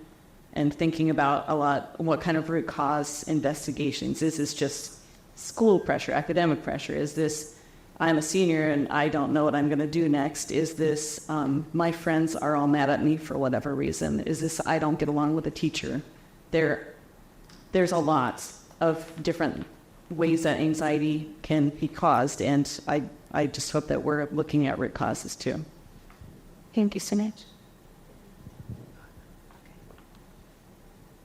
and thinking about a lot what kind of root cause investigations. Is this just school pressure, academic pressure? Is this I'm a senior and I don't know what I'm going to do next? Is this my friends are all mad at me for whatever reason? Is this I don't get along with a teacher? There's a lot of different ways that anxiety can be caused, and I just hope that we're looking at root causes too. Thank you so much.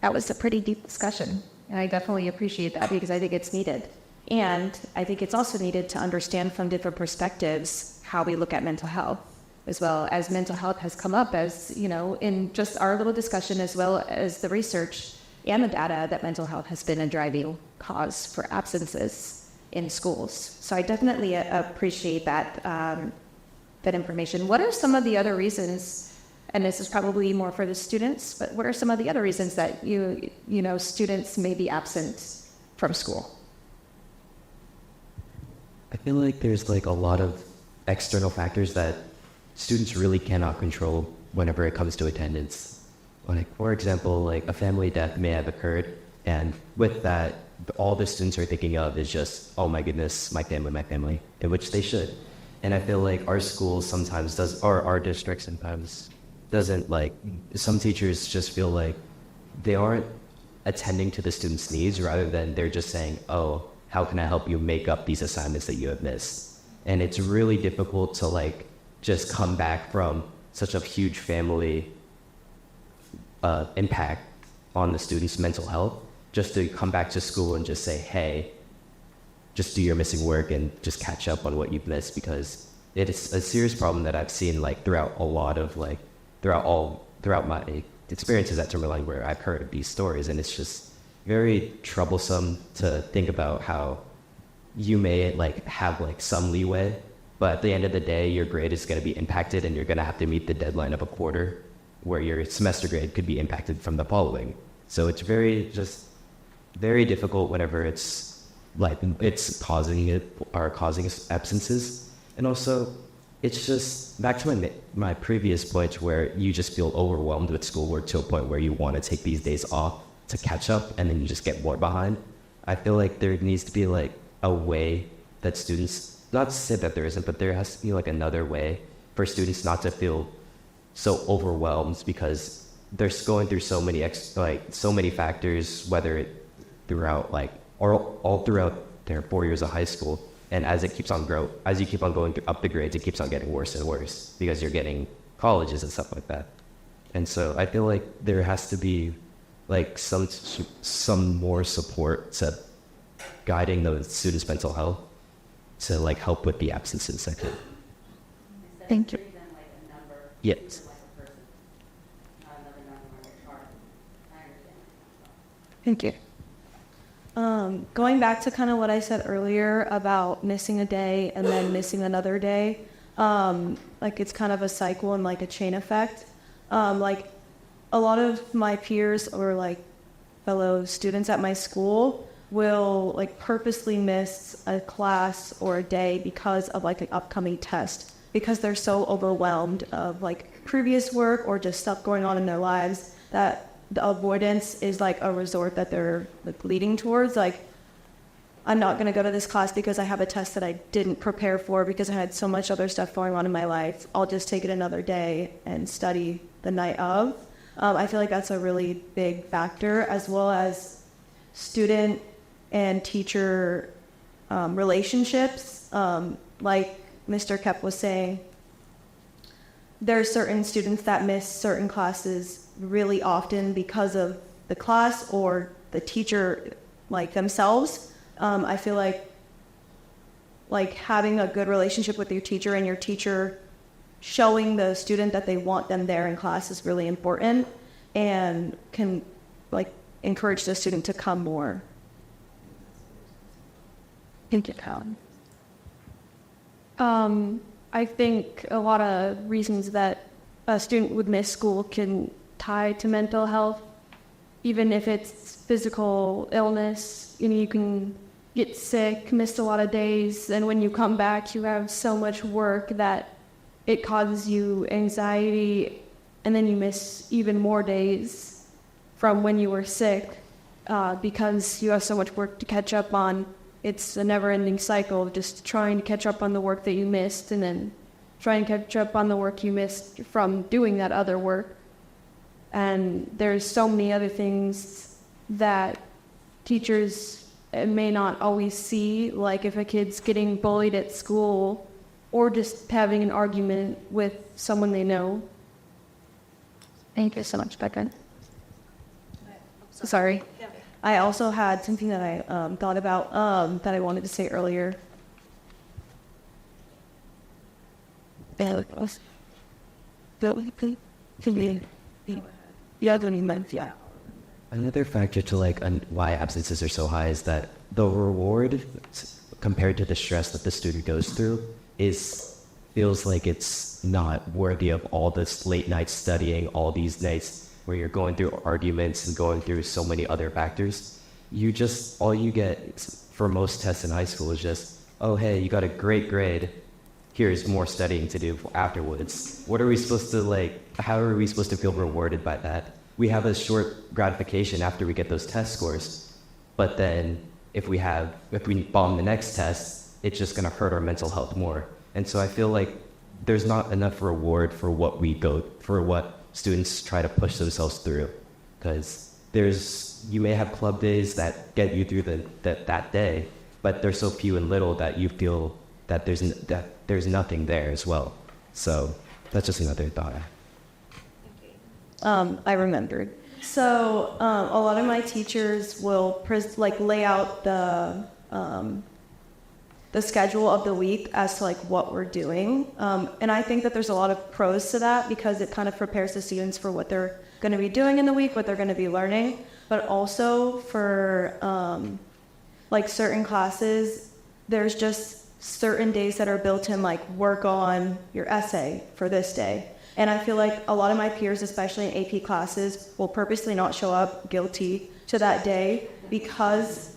That was a pretty deep discussion, and I definitely appreciate that because I think it's needed. And I think it's also needed to understand from different perspectives how we look at mental health, as well as mental health has come up as, in just our little discussion, as well as the research and the data that mental health has been a driving cause for absences in schools. So I definitely appreciate that, that information. What are some of the other reasons, and this is probably more for the students, but what are some of the other reasons that students may be absent from school? I feel like there's like a lot of external factors that students really cannot control whenever it comes to attendance. Like, for example, like a family death may have occurred, and with that, all the students are thinking of is just, oh my goodness, my family, in which they should. And I feel like our school sometimes does, or our district sometimes doesn't, like, some teachers just feel like they aren't attending to the students' needs, rather than they're just saying, oh, how can I help you make up these assignments that you have missed? And it's really difficult to like just come back from such a huge family impact on the student's mental health, just to come back to school and just say, hey, just do your missing work and just catch up on what you've missed, because it is a serious problem that I've seen like throughout my experiences at Timberline, where I've heard of these stories, and it's just very troublesome to think about how you may like have like some leeway, but at the end of the day, your grade is going to be impacted, and you're going to have to meet the deadline of a quarter, where your semester grade could be impacted from the following. So it's very difficult whenever it's like it's causing absences. And also, it's just back to my previous point, where you just feel overwhelmed with schoolwork to a point where you want to take these days off to catch up, and then you just get more behind. I feel like there needs to be like a way that students, not to say that there isn't, but there has to be like another way for students not to feel so overwhelmed, because they're going through so many factors, whether it throughout or all throughout their 4 years of high school. And as you keep on going up the grades, it keeps on getting worse and worse, because you're getting colleges and stuff like that. And so I feel like there has to be like some more support to guiding the students' mental health to like help with the absences, I think. Thank you. Yes. Thank you. Going back to kind of what I said earlier about missing a day and then missing another day, like it's kind of a cycle and like a chain effect. Like a lot of my peers or like fellow students at my school will like purposely miss a class or a day because of like an upcoming test, because they're so overwhelmed of like previous work or just stuff going on in their lives that the avoidance is like a resort that they're like leading towards. Like, I'm not going to go to this class because I have a test that I didn't prepare for because I had so much other stuff going on in my life. I'll just take it another day and study the night of. I feel like that's a really big factor, as well as student and teacher relationships. Like Mr. Kep was saying, there are certain students that miss certain classes really often because of the class or the teacher like themselves. I feel like having a good relationship with your teacher and your teacher showing the student that they want them there in class is really important, and can like encourage the student to come more. Thank you, Colin. I think a lot of reasons that a student would miss school can tie to mental health, even if it's physical illness. You know, you can get sick, miss a lot of days, and when you come back, you have so much work that it causes you anxiety, and then you miss even more days from when you were sick because you have so much work to catch up on. It's a never-ending cycle of just trying to catch up on the work that you missed, and then trying to catch up on the work you missed from doing that other work. And there's so many other things that teachers may not always see, like if a kid's getting bullied at school or just having an argument with someone they know. Thank you so much, Becca. Sorry. I also had something that I thought about that I wanted to say earlier. Another factor to like why absences are so high is that the reward compared to the stress that the student goes through feels like it's not worthy of all this late night studying, all these nights where you're going through arguments and going through so many other factors. All you get for most tests in high school is just, oh hey, you got a great grade, here's more studying to do afterwards. What are we supposed to how are we supposed to feel rewarded by that? We have a short gratification after we get those test scores, but then if we bomb the next test, it's just gonna hurt our mental health more. And so I feel like there's not enough reward for what students try to push themselves through, because you may have club days that get you through that day, but they're so few and little that you feel that there's nothing there as well. So that's just another thought. I remembered. So a lot of my teachers will lay out the schedule of the week as to like what we're doing. And I think that there's a lot of pros to that because it kind of prepares the students for what they're going to be doing in the week, what they're going to be learning. But also for like certain classes, there's just certain days that are built in, like work on your essay for this day. And I feel like a lot of my peers, especially in AP classes, will purposely not show up guilty to that day because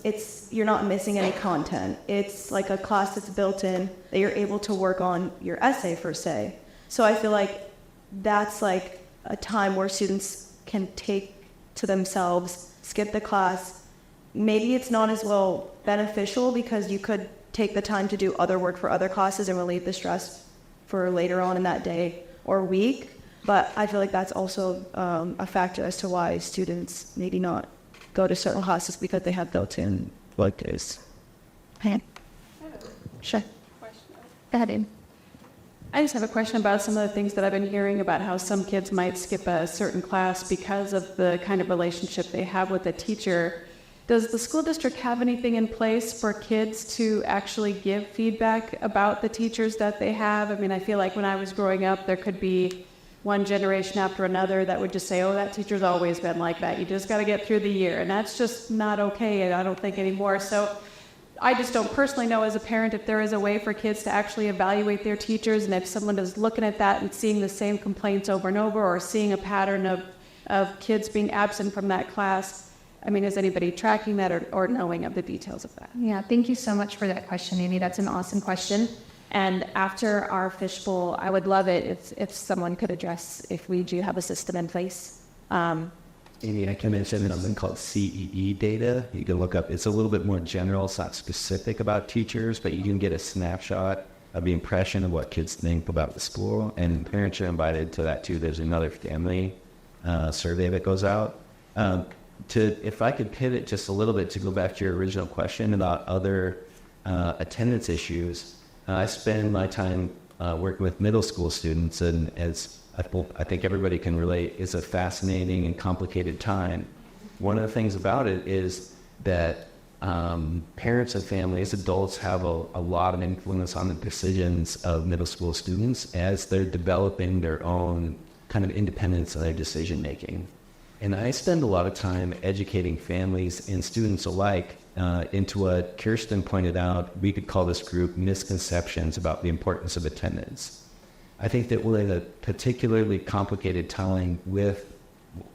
you're not missing any content. It's like a class that's built in that you're able to work on your essay for, say. So I feel like that's like a time where students can take to themselves, skip the class. Maybe it's not as well beneficial because you could take the time to do other work for other classes and relieve the stress for later on in that day or week. But I feel like that's also a factor as to why students maybe not go to certain classes because they have built-in work days. Sure. Go ahead, Abe. I just have a question about some of the things that I've been hearing about how some kids might skip a certain class because of the kind of relationship they have with a teacher. Does the school district have anything in place for kids to actually give feedback about the teachers that they have? I mean, I feel like when I was growing up, there could be one generation after another that would just say, oh, that teacher's always been like that. You just got to get through the year. And that's just not okay, and I don't think anymore. So I just don't personally know as a parent if there is a way for kids to actually evaluate their teachers, and if someone is looking at that and seeing the same complaints over and over, or seeing a pattern of kids being absent from that class. I mean, is anybody tracking that or knowing of the details of that? Yeah, thank you so much for that question, Amy. That's an awesome question. And after our fishbowl, I would love it if someone could address if we do have a system in place. Amy, I can mention something called CEE data. You can look up. It's a little bit more general. It's not specific about teachers, but you can get a snapshot of the impression of what kids think about the school. And parents are invited to that too. There's another family survey that goes out. If I could pivot just a little bit to go back to your original question about other attendance issues, I spend my time working with middle school students, and as I think everybody can relate, it's a fascinating and complicated time. One of the things about it is that parents and families, adults, have a lot of influence on the decisions of middle school students as they're developing their own kind of independence in their decision making. And I spend a lot of time educating families and students alike into what Kirsten pointed out. We could call this group misconceptions about the importance of attendance. I think that we're in a particularly complicated time with,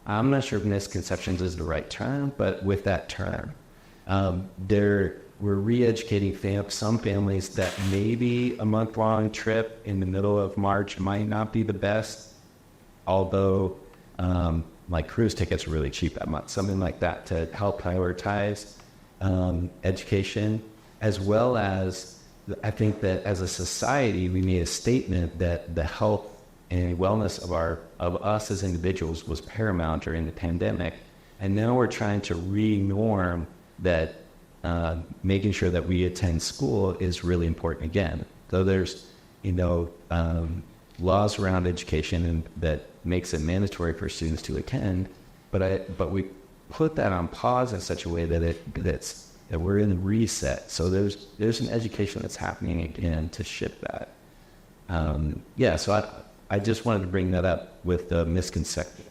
I'm not sure if misconceptions is the right term, but with that term. We're re-educating some families that maybe a month-long trip in the middle of March might not be the best, although like cruise tickets are really cheap that month, something like that to help prioritize education, as well as I think that as a society, we made a statement that the health and wellness of us as individuals was paramount during the pandemic. And now we're trying to re-norm that making sure that we attend school is really important again. So there's, laws around education and that makes it mandatory for students to attend, but we put that on pause in such a way that that we're in reset. So there's an education that's happening again to shift that. So I just wanted to bring that up with the misconceptions.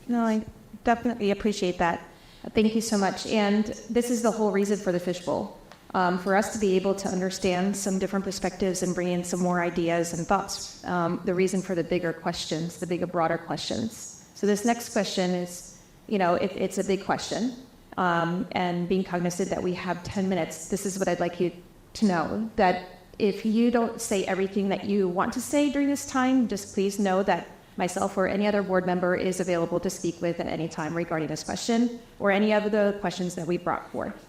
No, I definitely appreciate that. Thank you so much. And this is the whole reason for the fishbowl, for us to be able to understand some different perspectives and bring in some more ideas and thoughts. The reason for the bigger questions, the bigger, broader questions. So this next question is, it's a big question. And being cognizant that we have 10 minutes, this is what I'd like you to know, that if you don't say everything that you want to say during this time, just please know that myself or any other board member is available to speak with at any time regarding this question or any of the questions that we brought forth.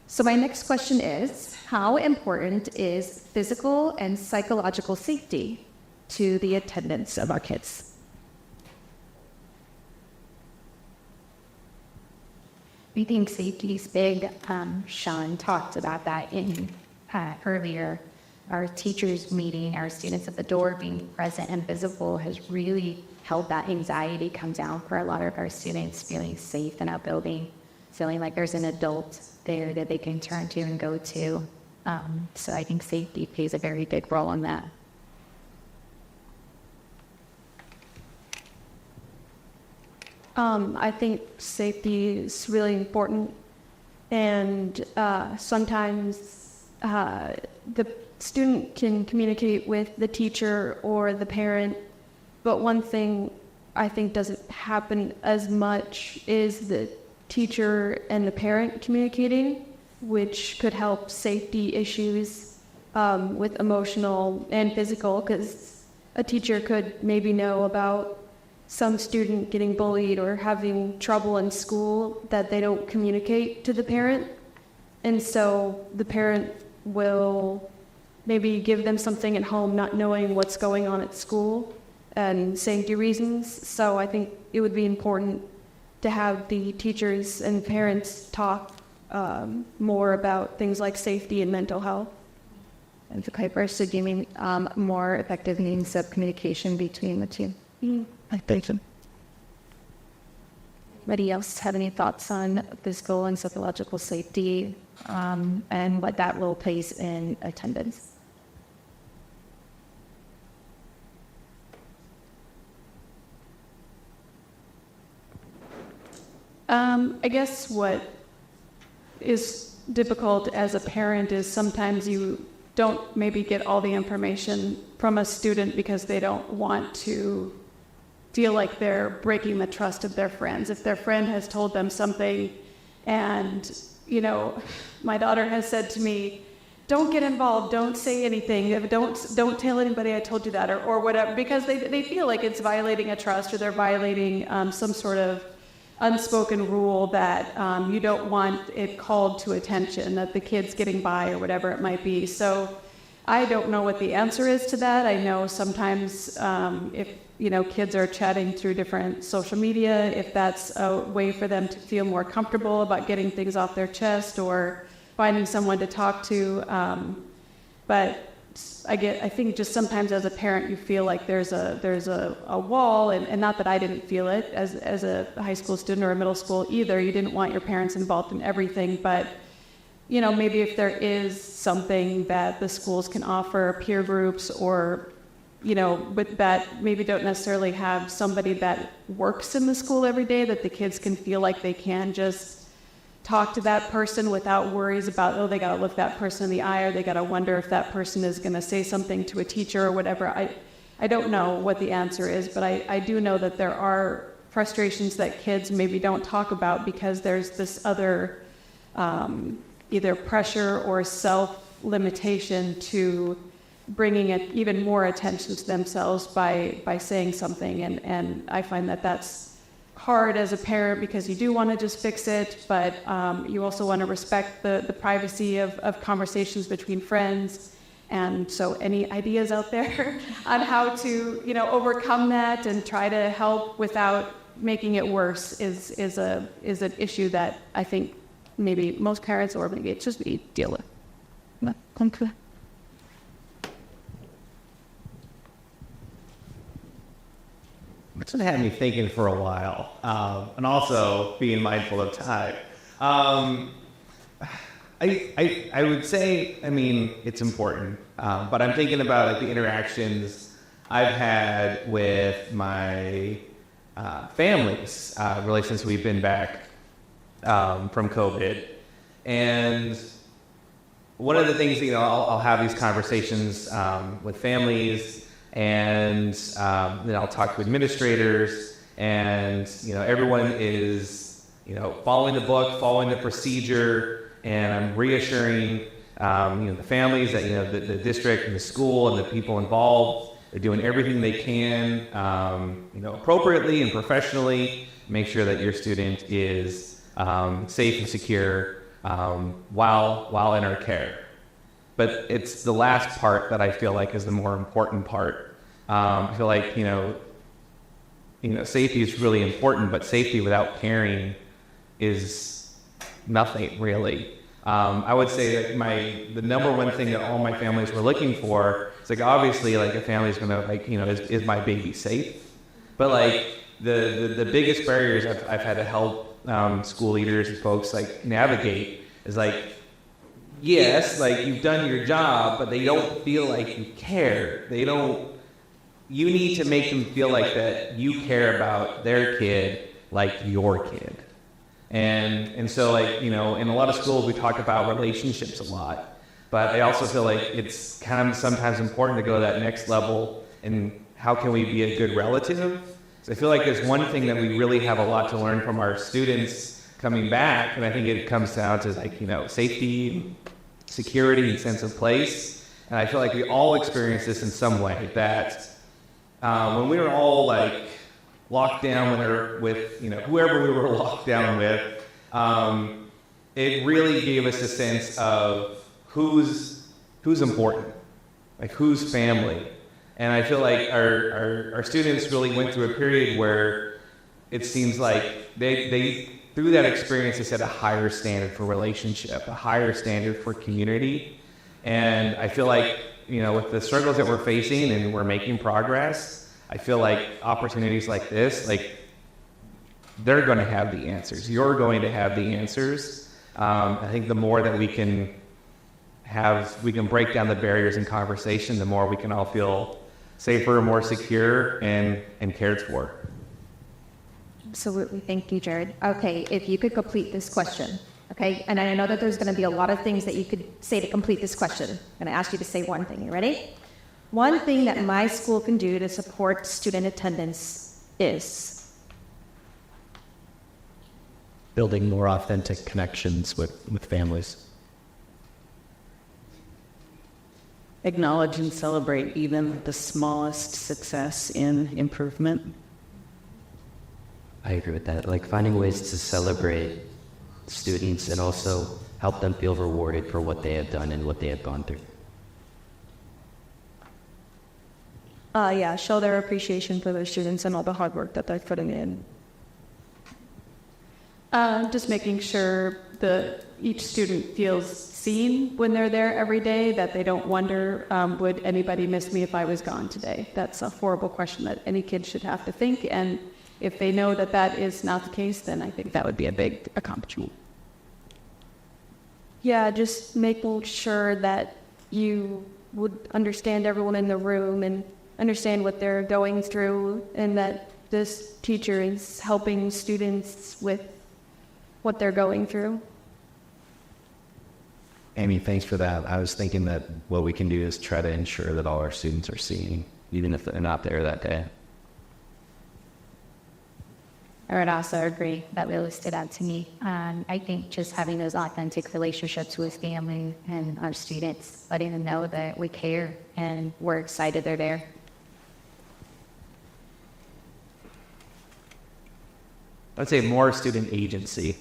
So my next question is, how important is physical and psychological safety to the attendance of our kids? We think safety is big. Sean talked about that in earlier. Our teachers meeting, our students at the door being present and visible has really help that anxiety come down for a lot of our students, feeling safe in our building, feeling like there's an adult there that they can turn to and go to. So I think safety plays a very big role in that. I think safety is really important, and sometimes the student can communicate with the teacher or the parent, but one thing I think doesn't happen as much is the teacher and the parent communicating, which could help safety issues with emotional and physical, because a teacher could maybe know about some student getting bullied or having trouble in school that they don't communicate to the parent. And so the parent will maybe give them something at home, not knowing what's going on at school and safety reasons. So I think it would be important to have the teachers and parents talk more about things like safety and mental health. And for Kuiper, so do you mean more effective means of communication between the two? I think so. Anybody else have any thoughts on physical and psychological safety and what that role plays in attendance? I guess what is difficult as a parent is sometimes you don't maybe get all the information from a student because they don't want to feel like they're breaking the trust of their friends. If their friend has told them something and, you know, my daughter has said to me, don't get involved, don't say anything, don't tell anybody I told you that, or whatever, because they feel like it's violating a trust, or they're violating some sort of unspoken rule that you don't want it called to attention, that the kid's getting by or whatever it might be. So I don't know what the answer is to that. I know sometimes if kids are chatting through different social media, if that's a way for them to feel more comfortable about getting things off their chest or finding someone to talk to. But I think just sometimes as a parent you feel like there's a wall, and not that I didn't feel it as a high school student or a middle school either. You didn't want your parents involved in everything, but maybe if there is something that the schools can offer, peer groups, or with that maybe don't necessarily have somebody that works in the school every day, that the kids can feel like they can just talk to that person without worries about, they got to look that person in the eye, or they got to wonder if that person is going to say something to a teacher or whatever. I don't know what the answer is, but I do know that there are frustrations that kids maybe don't talk about because there's this other either pressure or self-limitation to bringing even more attention to themselves by saying something. And I find that that's hard as a parent because you do want to just fix it, but you also want to respect the privacy of conversations between friends. And so any ideas out there on how to overcome that and try to help without making it worse is an issue that I think maybe most parents, or maybe it's just me, deal with. It's had me thinking for a while, and also being mindful of time. I would say, it's important, but I'm thinking about the interactions I've had with my family's relations. We've been back from COVID, and one of the things, I'll have these conversations with families. And then I'll talk to administrators, and everyone is following the book, following the procedure, and I'm reassuring the families that the district and the school and the people involved are doing everything they can appropriately and professionally, make sure that your student is safe and secure while in our care. But it's the last part that I feel like is the more important part. I feel like, safety is really important, but safety without caring is nothing really. I would say that the number one thing that all my families were looking for is obviously a family's gonna is my baby safe? But like the biggest barriers I've had to help school leaders and folks like navigate is like, yes, like you've done your job, but they don't feel like you care. You need to make them feel like that you care about their kid like your kid. And so like, you know, in a lot of schools we talk about relationships a lot, but I also feel like it's kind of sometimes important to go to that next level and how can we be a good relative? So I feel like there's one thing that we really have a lot to learn from our students coming back, and I think it comes down to like, you know, safety, security, and sense of place. And I feel like we all experience this in some way, that when we were all like locked down with you know, whoever we were locked down with, it really gave us a sense of who's important, like who's family. And I feel like our students really went through a period where it seems like they through that experience, they set a higher standard for relationship, a higher standard for community. And I feel like, you know, with the struggles that we're facing and we're making progress, I feel like opportunities like this, like they're going to have the answers. You're going to have the answers. I think the more that we can break down the barriers in conversation, the more we can all feel safer, more secure, and cared for. Absolutely. Thank you, Jared. Okay, if you could complete this question, okay? And I know that there's going to be a lot of things that you could say to complete this question. I'm going to ask you to say one thing. You ready? One thing that my school can do to support student attendance is Building more authentic connections with families. Acknowledge and celebrate even the smallest success in improvement. I agree with that. Like finding ways to celebrate students and also help them feel rewarded for what they have done and what they have gone through. Yeah, show their appreciation for their students and all the hard work that they're putting in. Just making sure that each student feels seen when they're there every day, that they don't wonder, would anybody miss me if I was gone today? That's a horrible question that any kid should have to think, and if they know that that is not the case, then I think that would be a big accomplishment. Yeah, just making sure that you would understand everyone in the room and understand what they're going through, and that this teacher is helping students with what they're going through. Amy, thanks for that. I was thinking that what we can do is try to ensure that all our students are seen, even if they're not there that day. I would also agree. That really stood out to me. I think just having those authentic relationships with family and our students, letting them know that we care and we're excited they're there. I'd say more student agency.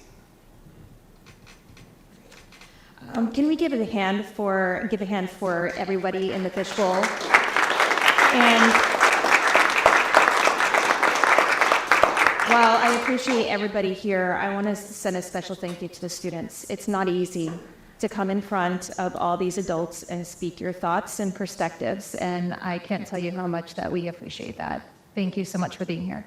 Can we give a hand for everybody in the fishbowl? And while I appreciate everybody here, I want to send a special thank you to the students. It's not easy to come in front of all these adults and speak your thoughts and perspectives, and I can't tell you how much that we appreciate that. Thank you so much for being here.